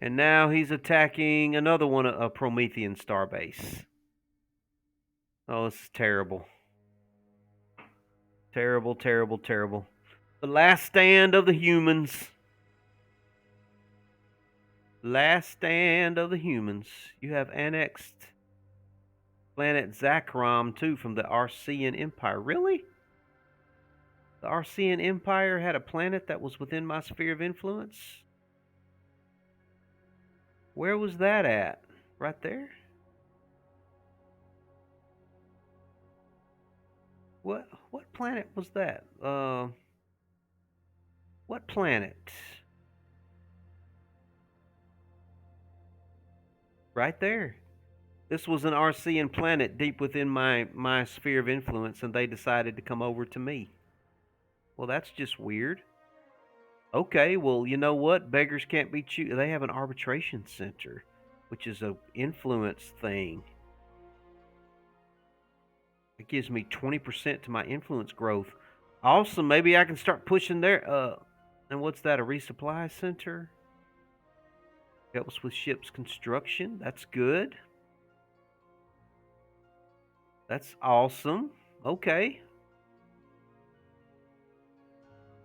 And now he's attacking another one, a Promethean starbase. Oh, this is terrible. Terrible, terrible, terrible. The last stand of the humans. Last stand of the humans. You have annexed planet Zakram, too, from the Arcean Empire. Really? The Arcean Empire had a planet that was within my sphere of influence? Where was that at? Right there? What planet was that? What planet? Right there. This was an Arcean planet deep within my sphere of influence, and they decided to come over to me. Well, that's just weird. Okay, well, you know what? Beggars can't be choosers. They have an arbitration center, which is a influence thing. It gives me 20% to my influence growth. Awesome. Maybe I can start pushing there. And what's that? A resupply center? Helps with ships construction. That's good. That's awesome. Okay.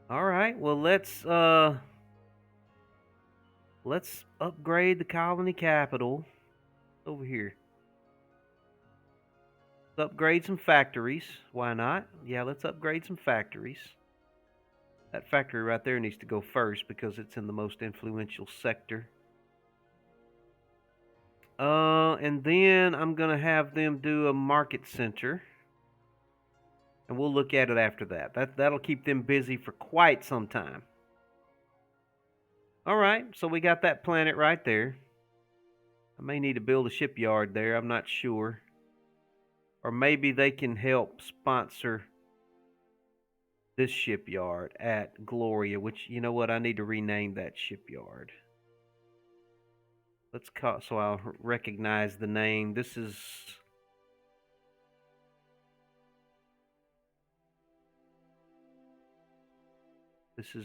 All right. Well, let's upgrade the colony capital over here. Let's upgrade some factories. Why not? Yeah, let's upgrade some factories. That factory right there needs to go first because it's in the most influential sector. And then I'm going to have them do a market center. And we'll look at it after that. That'll keep them busy for quite some time. All right, so we got that planet right there. I may need to build a shipyard there. I'm not sure. Or maybe they can help sponsor this shipyard at Gloria, which, you know what, I need to rename that shipyard. Let's call, so I'll recognize the name. This is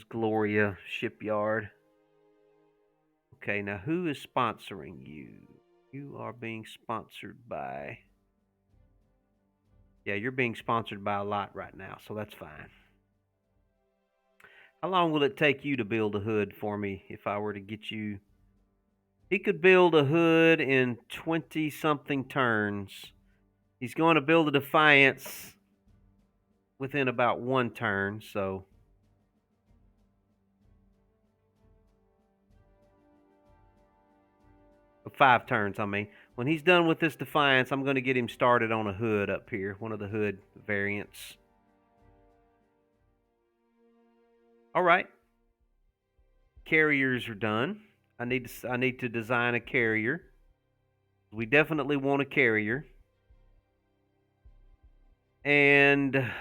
Gloria Shipyard. Okay, now who is sponsoring you? You are being sponsored by... Yeah, you're being sponsored by a lot right now, so that's fine. How long will it take you to build a hood for me if I were to get you... He could build a hood in 20-something turns. He's going to build a Defiance within about 1 turn, so... 5 turns, I mean. When he's done with this Defiance, I'm going to get him started on a hood up here. One of the hood variants. Alright. Carriers are done. I need to design a carrier. We definitely want a carrier. And...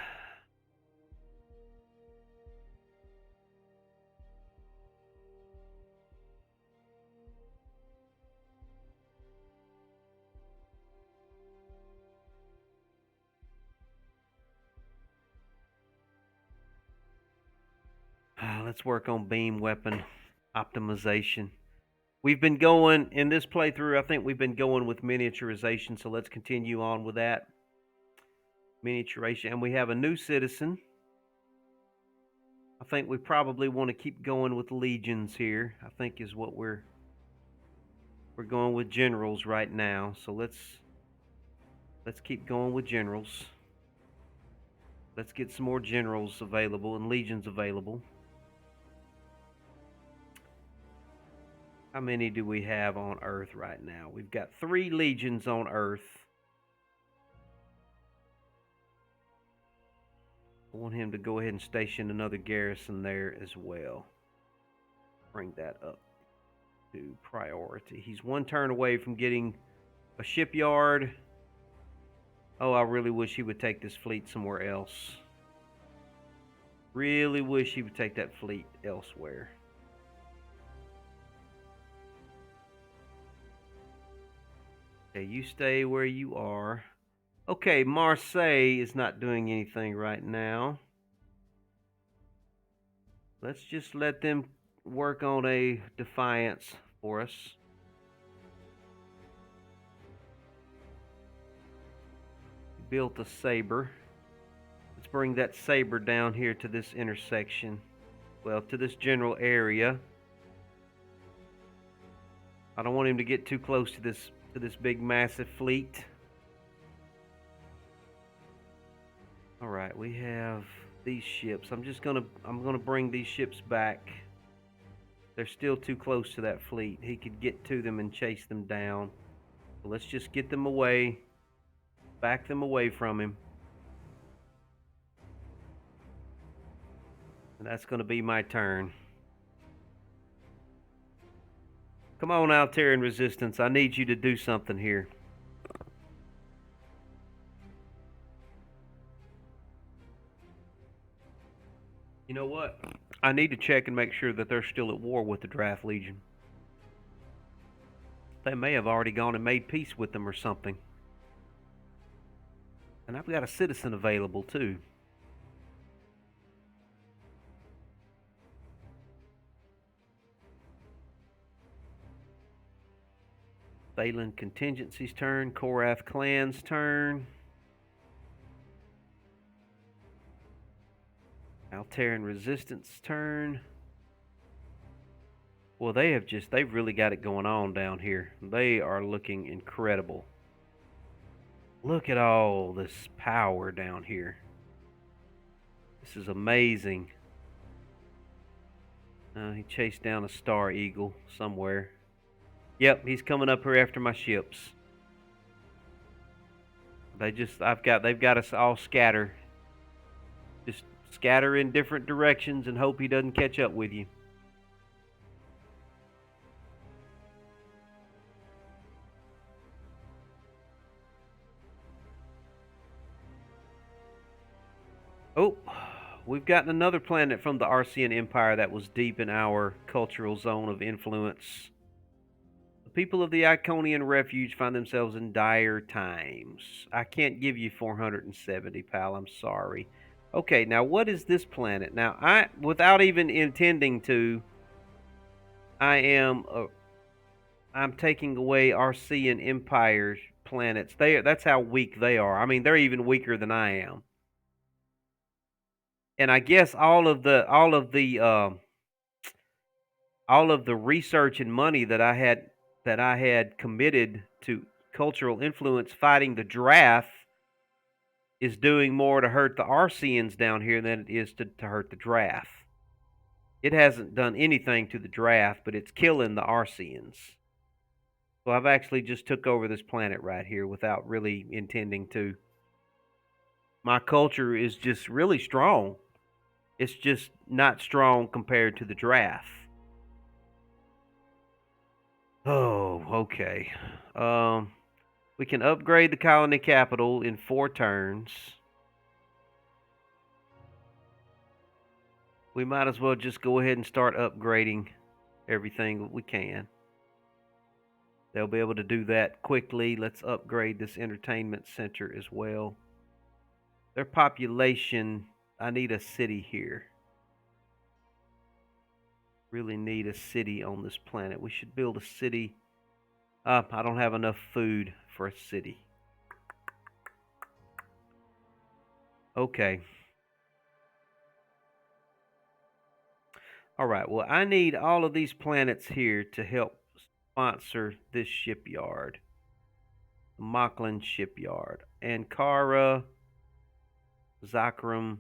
let's work on beam weapon optimization. We've been going, in this playthrough, I think we've been going with miniaturization, so let's continue on with that. Miniaturization. And we have a new citizen. I think we probably want to keep going with legions here, I think is what we're going with generals right now. So let's keep going with generals. Let's get some more generals available and legions available. How many do we have on Earth right now? We've got 3 legions on Earth. I want him to go ahead and station another garrison there as well. Bring that up to priority. He's 1 turn away from getting a shipyard. Oh, I really wish he would take this fleet somewhere else. Really wish he would take that fleet elsewhere. Okay, you stay where you are. Okay, Marseille is not doing anything right now. Let's just let them work on a defiance for us. Built a saber. Let's bring that saber down here to this intersection. Well, to this general area. I don't want him to get too close to this big massive fleet. All right, we have these ships. I'm gonna bring these ships back. They're still too close to that fleet. He could get to them and chase them down. So let's just get them away. Back them away from him. And that's gonna be my turn. Come on out, Terran Resistance. I need you to do something here. You know what? I need to check and make sure that they're still at war with the Draft Legion. They may have already gone and made peace with them or something. And I've got a citizen available too. Phelan Contingency's turn. Korath Clan's turn. Terran Resistance turn. Well, they've really got it going on down here. They are looking incredible. Look at all this power down here. This is amazing. He chased down a Star Eagle somewhere. Yep, he's coming up here after my ships. They've got us all scattered. Just scatter in different directions and hope he doesn't catch up with you. Oh, we've gotten another planet from the Arcean Empire that was deep in our cultural zone of influence. The people of the Iconian Refuge find themselves in dire times. I can't give you 470, pal. I'm sorry. Okay, now what is this planet? Now, without even intending to, I'm taking away Arcean Empire's planets. That's how weak they are. I mean, they're even weaker than I am. And I guess all of the research and money that I had committed to cultural influence fighting the draft is doing more to hurt the Arceans down here than it is to hurt the draft. It hasn't done anything to the draft, but it's killing the Arceans. So I've actually just took over this planet right here without really intending to. My culture is just really strong. It's just not strong compared to the draft. Oh, okay. We can upgrade the colony capital in 4 turns. We might as well just go ahead and start upgrading everything we can. They'll be able to do that quickly. Let's upgrade this entertainment center as well. Their population, I need a city here. Really need a city on this planet. We should build a city. I don't have enough food for a city. Okay. All right. Well, I need all of these planets here to help sponsor this shipyard. Mockland Shipyard. Ankara, Zakram,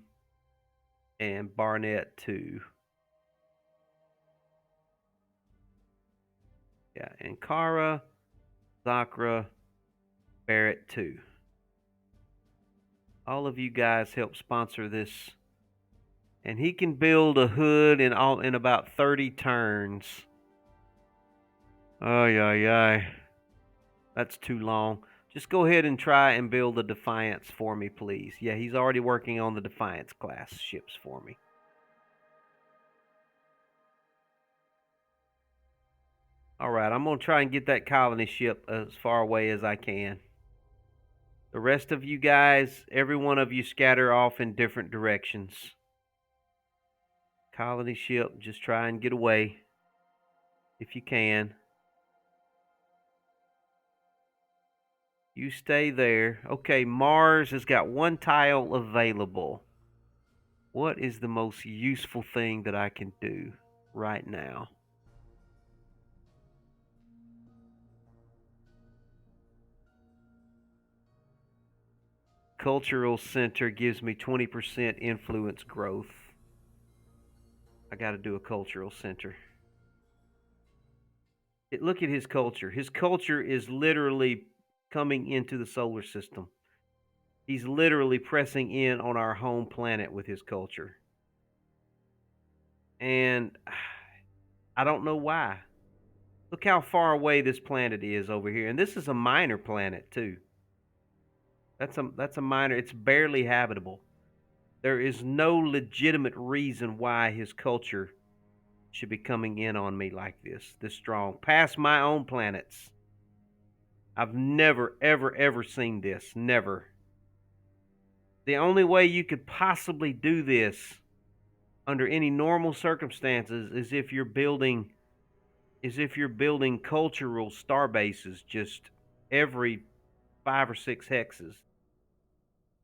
and Barnett 2. Yeah, Ankara, Zakra, Barrett 2. All of you guys help sponsor this. And he can build a hood in about 30 turns. Ay. That's too long. Just go ahead and try and build a Defiance for me, please. Yeah, he's already working on the Defiance class ships for me. All right, I'm going to try and get that colony ship as far away as I can. The rest of you guys, every one of you scatter off in different directions. Colony ship, just try and get away if you can. You stay there. Okay, Mars has got one tile available. What is the most useful thing that I can do right now? Cultural center gives me 20% influence growth. I got to do a cultural center. Look at his culture. His culture is literally coming into the solar system. He's literally pressing in on our home planet with his culture. And I don't know why. Look how far away this planet is over here. And this is a minor planet too. That's a minor. It's barely habitable. There is no legitimate reason why his culture should be coming in on me like this strong, past my own planets. I've never, ever, ever seen this. Never. The only way you could possibly do this under any normal circumstances is if you're building cultural star bases just every 5 or 6 hexes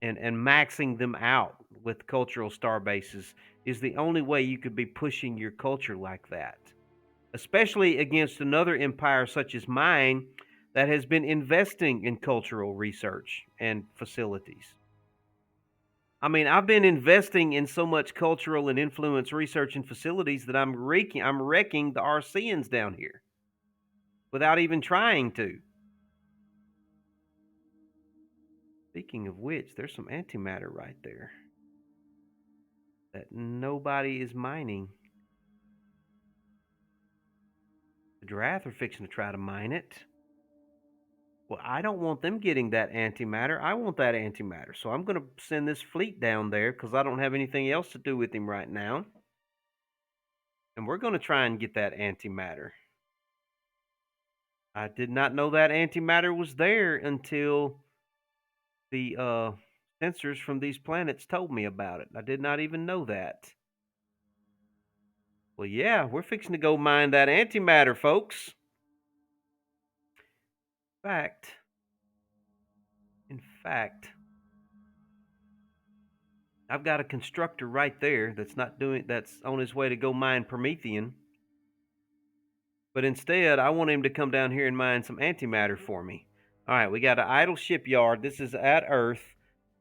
and maxing them out with cultural star bases is the only way you could be pushing your culture like that, especially against another empire such as mine that has been investing in cultural research and facilities. I mean, I've been investing in so much cultural and influence research and facilities that I'm wrecking the Arceans down here without even trying to. Speaking of which, there's some antimatter right there that nobody is mining. The Drath are fixing to try to mine it. Well, I don't want them getting that antimatter. I want that antimatter. So I'm going to send this fleet down there because I don't have anything else to do with him right now. And we're going to try and get that antimatter. I did not know that antimatter was there until the sensors from these planets told me about it. I did not even know that. Well, yeah, we're fixing to go mine that antimatter, folks. In fact, I've got a constructor right there that's on his way to go mine Promethean. But instead, I want him to come down here and mine some antimatter for me. All right, we got an idle shipyard. This is at Earth.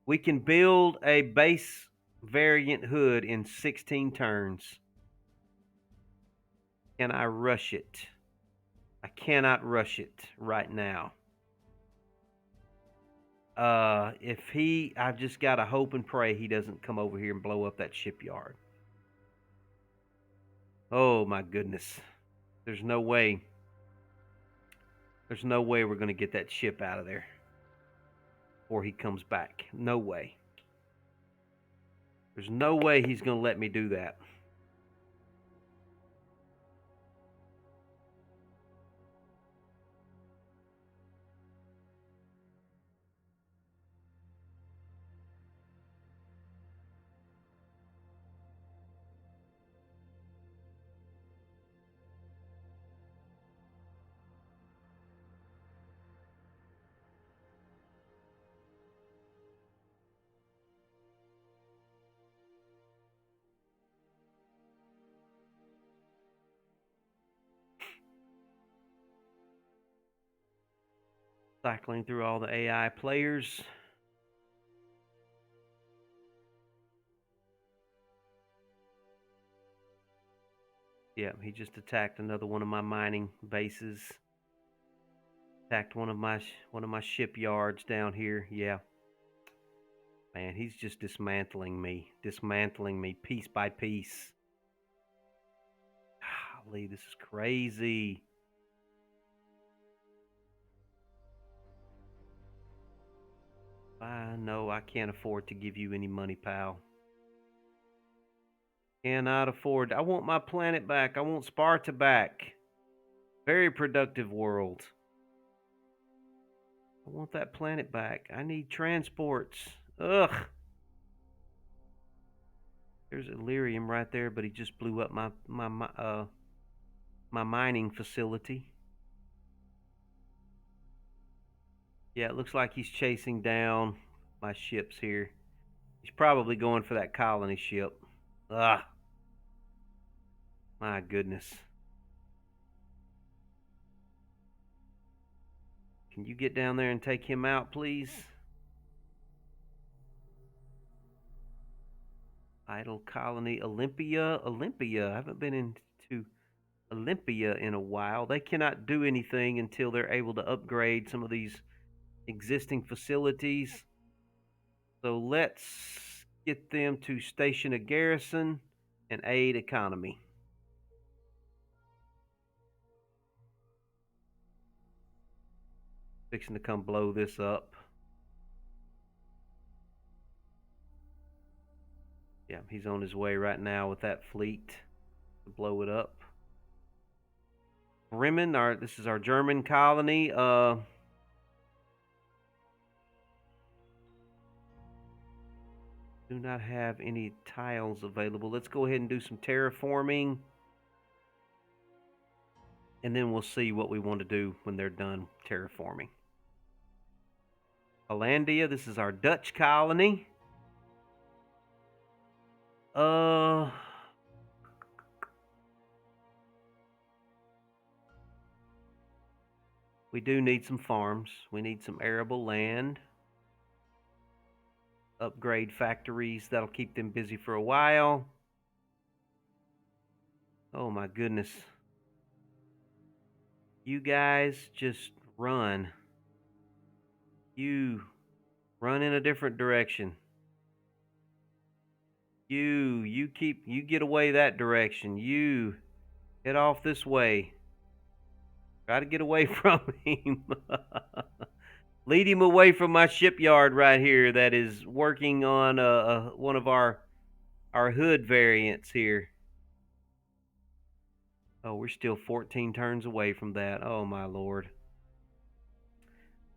We can build a base variant hood in 16 turns. Can I rush it? I cannot rush it right now. I've just got to hope and pray he doesn't come over here and blow up that shipyard. Oh my goodness. There's no way we're going to get that ship out of there before he comes back. No way. There's no way he's going to let me do that. Cycling through all the AI players. Yeah, he just attacked another one of my mining bases. Attacked one of my shipyards down here. Yeah. Man, he's just dismantling me piece by piece. Golly, this is crazy. No, I can't afford to give you any money, pal. Cannot afford. I want my planet back. I want Sparta back. Very productive world. I want that planet back. I need transports. Ugh. There's Illyrium right there, but he just blew up my mining facility. Yeah, it looks like he's chasing down my ships here. He's probably going for that colony ship. Ugh. My goodness. Can you get down there and take him out, please? Idle colony, Olympia. I haven't been into Olympia in a while. They cannot do anything until they're able to upgrade some of these existing facilities. So let's get them to station a garrison and aid economy. Fixing to come blow this up. Yeah, he's on his way right now with that fleet to blow it up. Bremen, this is our German colony. Do not have any tiles available. Let's go ahead and do some terraforming. And then we'll see what we want to do when they're done terraforming. Hollandia, this is our Dutch colony. We do need some farms. We need some arable land. Upgrade factories. That'll keep them busy for a while. Oh my goodness. You guys just run. You run in a different direction. You get away that direction. You head off this way. Try to get away from him. Lead him away from my shipyard right here that is working on one of our hood variants here. Oh, we're still 14 turns away from that. Oh my lord.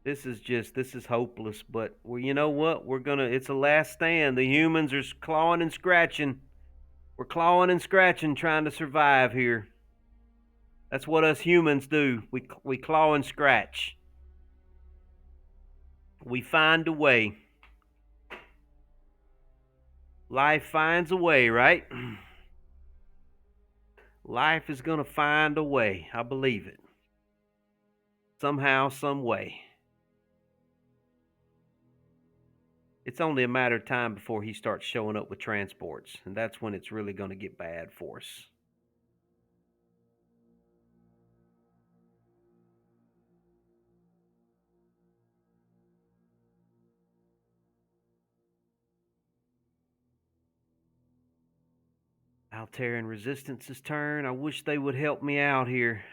This is hopeless, but well, you know what? It's a last stand. The humans are clawing and scratching. We're clawing and scratching trying to survive here. That's what us humans do. We claw and scratch. We find a way. Life finds a way, right? Life is going to find a way. I believe it. Somehow, some way. It's only a matter of time before he starts showing up with transports, and that's when it's really going to get bad for us. Terran Resistance's turn. I wish they would help me out here.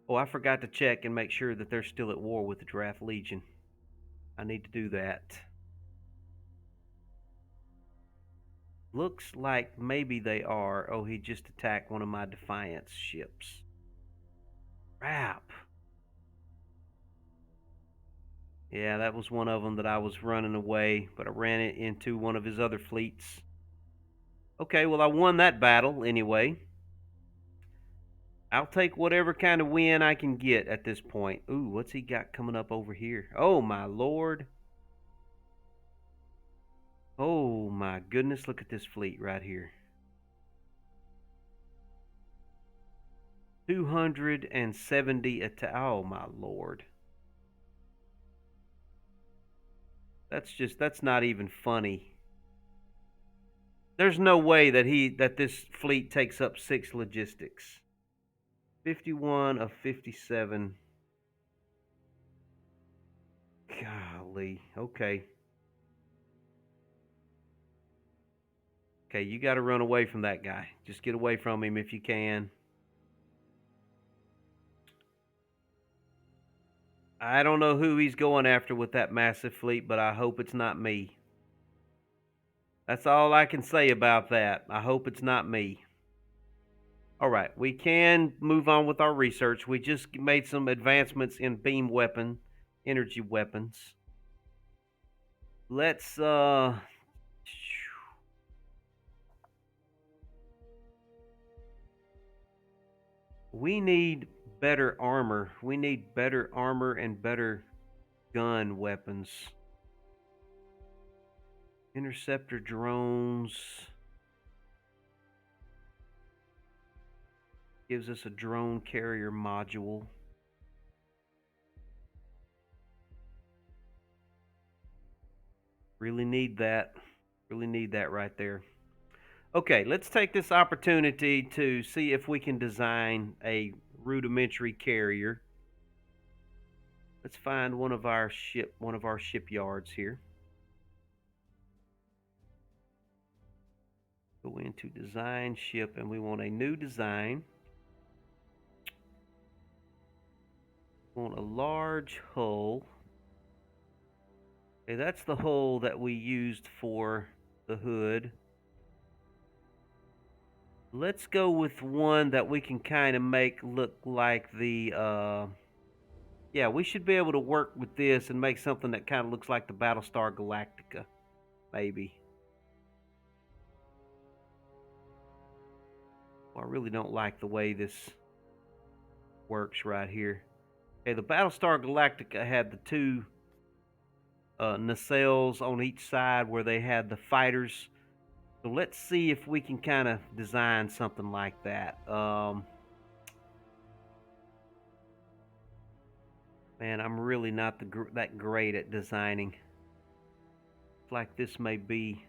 Oh, I forgot to check and make sure that they're still at war with the Draft Legion. I need to do that. Looks like maybe they are. Oh, he just attacked one of my Defiance ships. Crap. Yeah, that was one of them that I was running away, but I ran it into one of his other fleets. Okay, well, I won that battle anyway. I'll take whatever kind of win I can get at this point. Ooh, what's he got coming up over here? Oh, my lord. Oh, my goodness. Look at this fleet right here. 270 attack. Oh, my lord. That's not even funny. There's no way that this fleet takes up 6 logistics. 51 of 57. Golly. Okay. Okay, you got to run away from that guy. Just get away from him if you can. I don't know who he's going after with that massive fleet, but I hope it's not me. That's all I can say about that. I hope it's not me. All right, we can move on with our research. We just made some advancements in beam weapon, energy weapons. Let's we need better armor. We need better armor and better gun weapons. Interceptor drones gives us a drone carrier module. Really need that. Really need that right there. Okay, let's take this opportunity to see if we can design a rudimentary carrier. Let's find one of our shipyards here. Go into design ship and we want a new design. We want a large hull. Okay, that's the hull that we used for the hood. Let's go with one that we can kind of make look like the yeah, we should be able to work with this and make something that kind of looks like the Battlestar Galactica, maybe. Well, I really don't like the way this works right here. Okay, the Battlestar Galactica had the two nacelles on each side where they had the fighters. So let's see if we can kind of design something like that. Man, I'm really not that great at designing. It's like this may be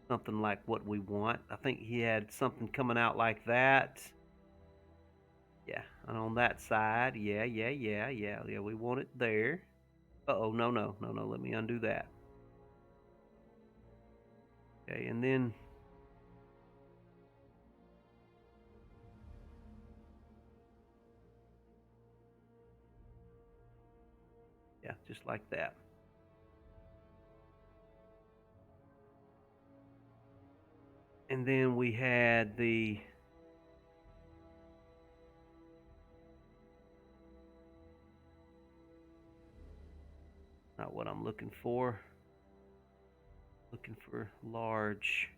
something like what we want. I think he had something coming out like that. Yeah, and on that side, yeah, we want it there. Uh-oh, no, let me undo that. Okay, and then yeah, just like that. And then we had the not what I'm looking for. Looking for large.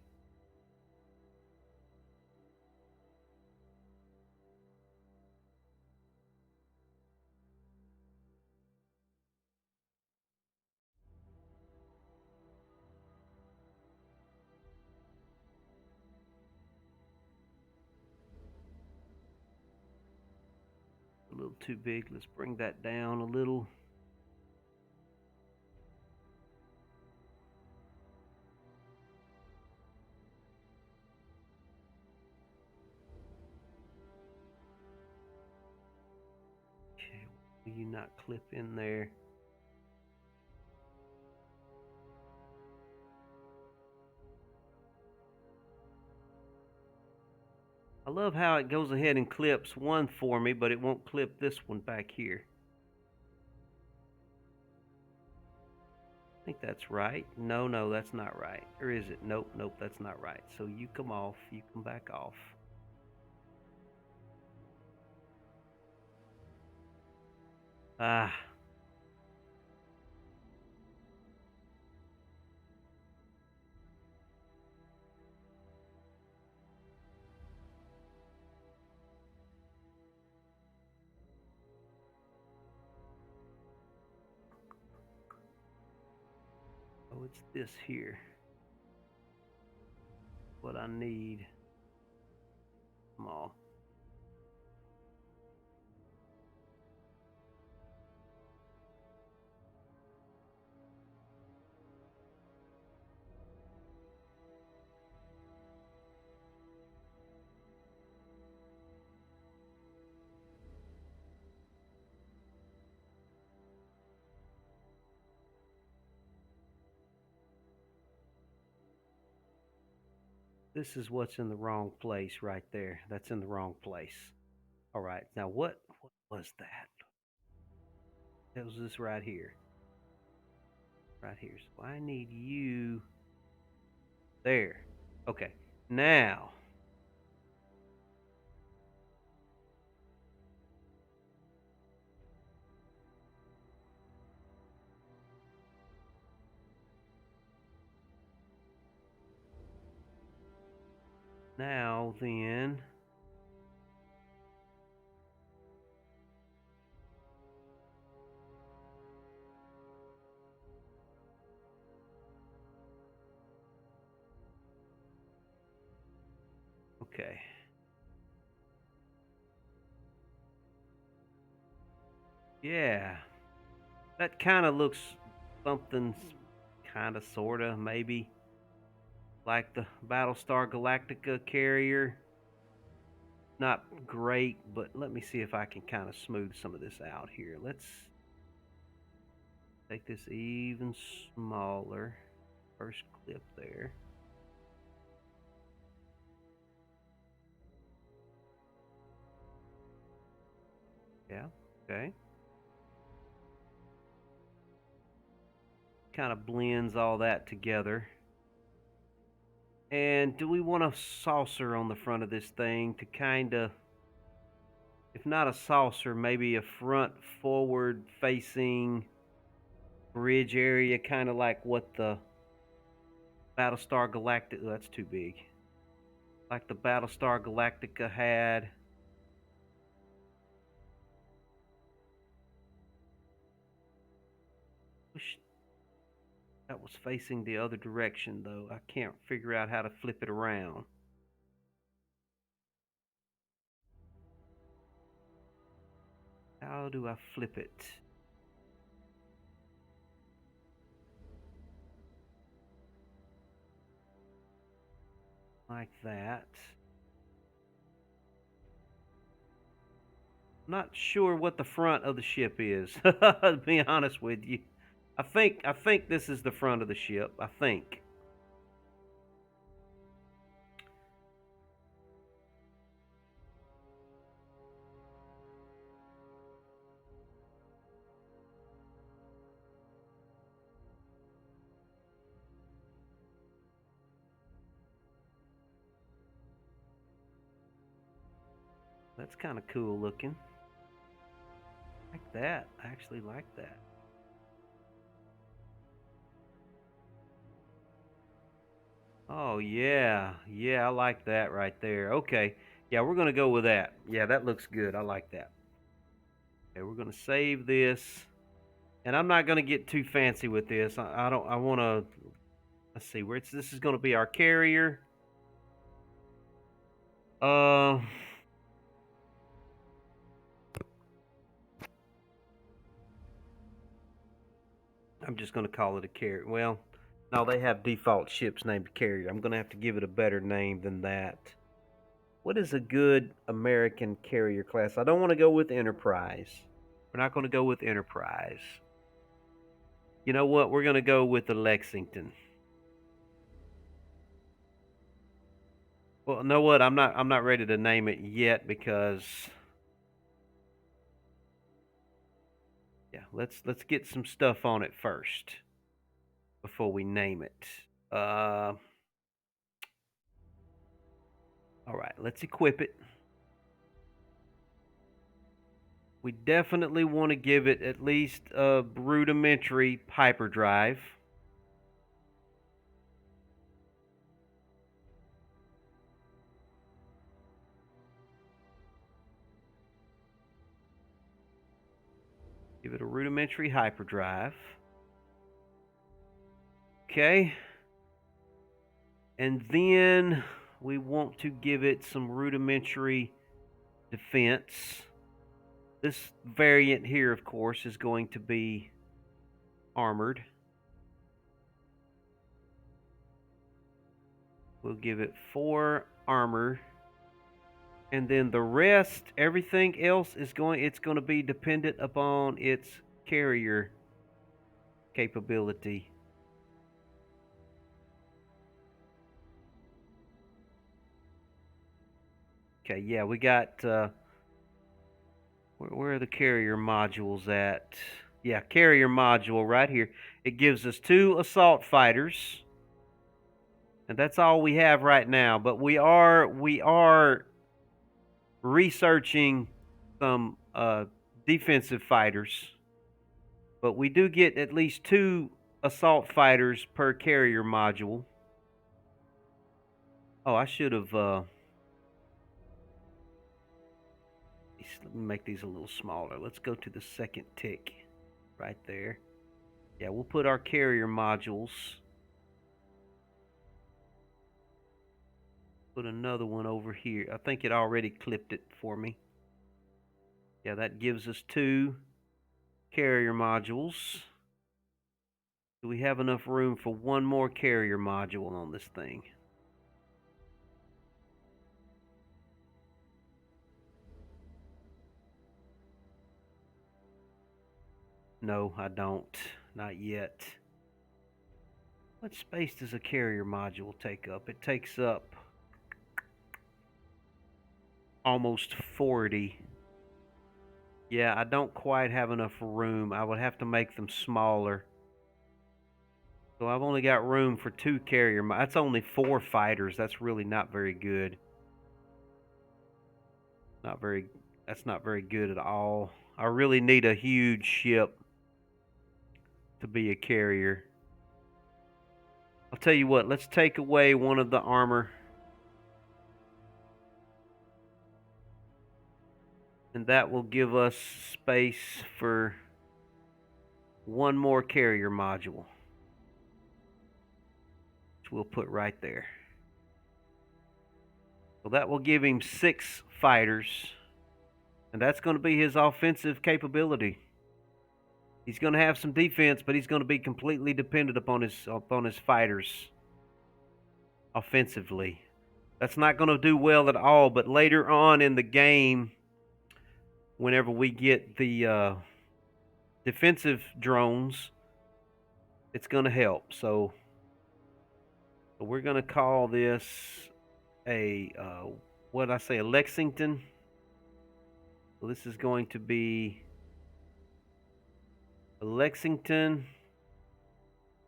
A little too big. Let's bring that down a little. Okay, will you not clip in there? I love how it goes ahead and clips one for me, but it won't clip this one back here. I think that's right. No, that's not right. Or is it? Nope, that's not right. So you come off, you come back off. Ah. Oh, it's this here. What I need. Come on. This is what's in the wrong place right there. That's in the wrong place. All right. Now what was that? That was this right here. Right here. So I need you there. Okay. Now Now then, okay. Yeah, that kind of looks something kind of, sort of, maybe like the Battlestar Galactica carrier. Not great, but let me see if I can kind of smooth some of this out here. Let's take this even smaller. First clip there. Yeah, okay. Kind of blends all that together. And do we want a saucer on the front of this thing to kind of, if not a saucer, maybe a front forward facing bridge area, kind of like what the Battlestar Galactica, oh, that's too big. Like the Battlestar Galactica had. Wish that was facing the other direction, though. I can't figure out how to flip it around. How do I flip it? Like that. Not sure what the front of the ship is, to be honest with you. I think this is the front of the ship. I think. That's kind of cool looking. Like that. I actually like that. Oh yeah. Yeah, I like that right there. Okay. Yeah, we're going to go with that. Yeah, that looks good. I like that. Okay, we're going to save this. And I'm not going to get too fancy with this. I don't I want to, let's see, where this is going to be our carrier. Uh I'm just going to call it a carrier. Well, no, they have default ships named carrier. I'm going to have to give it a better name than that. What is a good American carrier class? I don't want to go with Enterprise. We're not going to go with Enterprise. You know what? We're going to go with the Lexington. Well, you know what? I'm not ready to name it yet because yeah, let's get some stuff on it first before we name it. All right, let's equip it. We definitely want to give it at least a rudimentary hyperdrive. Give it a rudimentary hyperdrive. Okay. And then we want to give it some rudimentary defense. This variant here, of course, is going to be armored. We'll give it 4 armor. And then the rest, everything else it's going to be dependent upon its carrier capability. Okay, yeah, we got where are the carrier modules at? Yeah, carrier module right here. It gives us 2 assault fighters. And that's all we have right now, but we are researching some defensive fighters. But we do get at least 2 assault fighters per carrier module. Oh, I should have. Let me make these a little smaller. Let's go to the second tick right there. Yeah, we'll put our carrier modules. Put another one over here. I think it already clipped it for me. Yeah, that gives us 2 carrier modules. Do we have enough room for one more carrier module on this thing? No, I don't. Not yet. What space does a carrier module take up? It takes up almost 40. Yeah, I don't quite have enough room. I would have to make them smaller. So I've only got room for 2 carrier. That's only 4 fighters. That's really not very good. That's not very good at all. I really need a huge ship to be a carrier. I'll tell you what, let's take away one of the armor. And that will give us space for one more carrier module, which we'll put right there. So that will give him 6 fighters, and that's going to be his offensive capability. He's going to have some defense, but he's going to be completely dependent upon his fighters offensively. That's not going to do well at all, but later on in the game, whenever we get the defensive drones, it's going to help. So we're going to call this a what did I say, a Lexington. So this is going to be a Lexington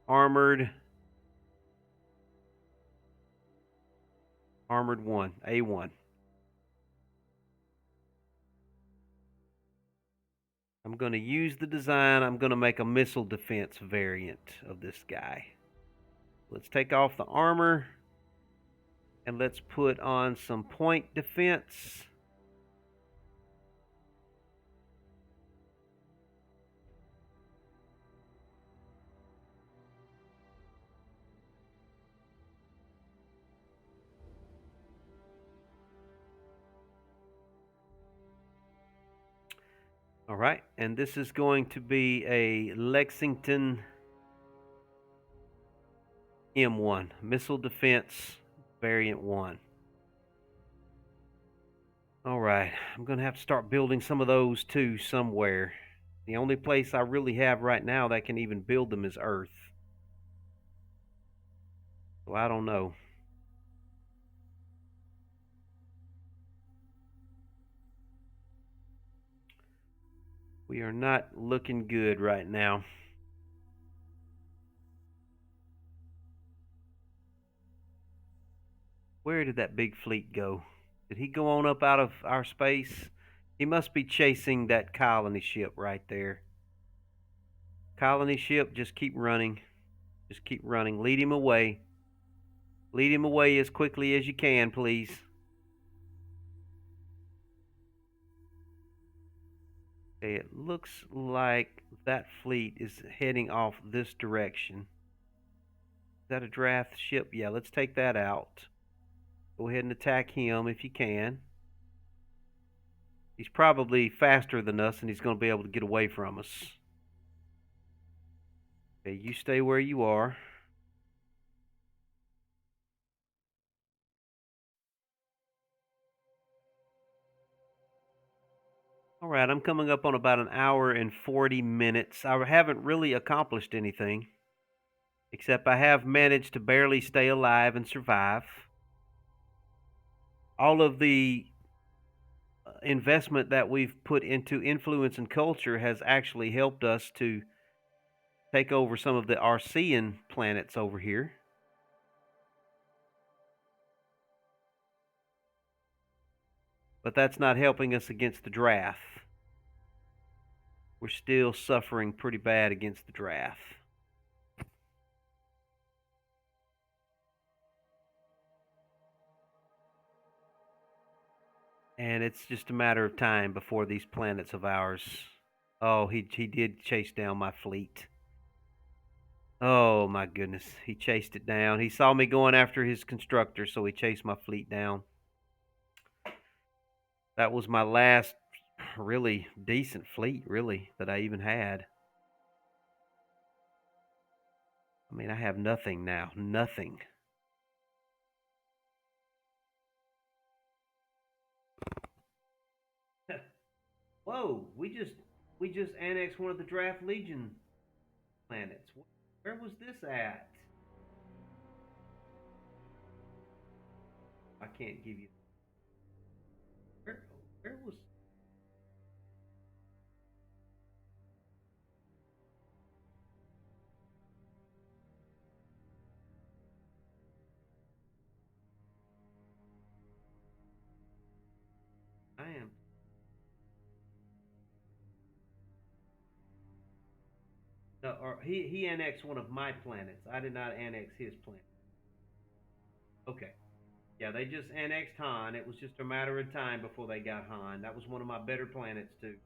armored 1, A1. I'm going to use the design. I'm going to make a missile defense variant of this guy. Let's take off the armor and let's put on some point defense. All right, and this is going to be a Lexington M1, Missile Defense Variant 1. All right, I'm going to have to start building some of those too somewhere. The only place I really have right now that can even build them is Earth. So I don't know. We are not looking good right now. Where did that big fleet go? Did he go on up out of our space? He must be chasing that colony ship right there. Colony ship, just keep running. Just keep running. Lead him away. Lead him away as quickly as you can, please. Okay, it looks like that fleet is heading off this direction. Is that a draft ship? Yeah, let's take that out. Go ahead and attack him if you can. He's probably faster than us, and he's going to be able to get away from us. Okay, you stay where you are. All right, I'm coming up on about an hour and 40 minutes. I haven't really accomplished anything, except I have managed to barely stay alive and survive. All of the investment that we've put into influence and culture has actually helped us to take over some of the Arcean planets over here. But that's not helping us against the draft. We're still suffering pretty bad against the draft. And it's just a matter of time before these planets of ours. Oh, he did chase down my fleet. Oh my goodness, he chased it down. He saw me going after his constructor, so he chased my fleet down. That was my last really decent fleet, really, that I even had. I mean, I have nothing now. Nothing. Whoa, we just annexed one of the Draft Legion planets. Where was this at? I can't give you. Where where was I am? No, or he annexed one of my planets. I did not annex his planet. Okay. Yeah, they just annexed Han. It was just a matter of time before they got Han. That was one of my better planets too.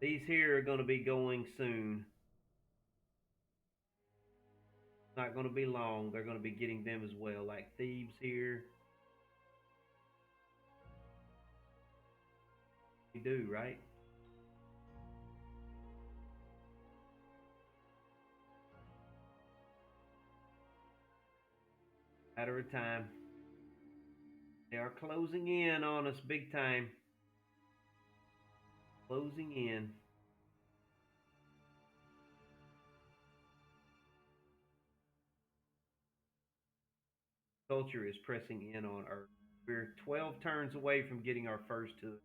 These here are going to be going soon. Not going to be long. They're going to be getting them as well, like Thebes here. You do, right? Matter of time. They are closing in on us big time. Closing in. Culture is pressing in on Earth. We're 12 turns away from getting our first hood.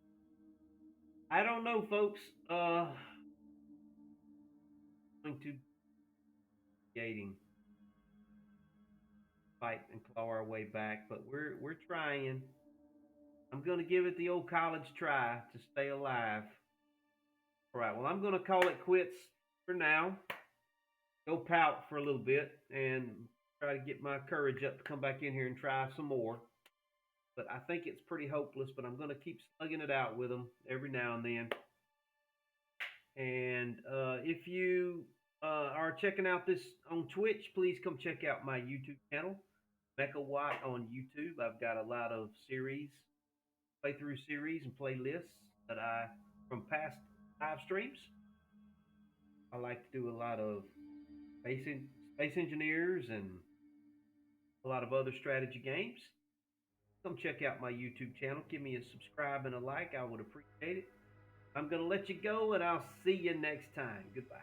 I don't know, folks. Going to gating, fight and claw our way back, but we're trying. I'm gonna give it the old college try to stay alive. All right. Well, I'm gonna call it quits for now. Go pout for a little bit and try to get my courage up to come back in here and try some more. But I think it's pretty hopeless. But I'm gonna keep slugging it out with them every now and then. And if you are checking out this on Twitch, please come check out my YouTube channel, Mecha Watt on YouTube. I've got a lot of series, playthrough series, and playlists that I from past live streams. I like to do a lot of space engineers and a lot of other strategy games. Come check out my YouTube channel. Give me a subscribe and a like. I would appreciate it. I'm going to let you go, and I'll see you next time. Goodbye.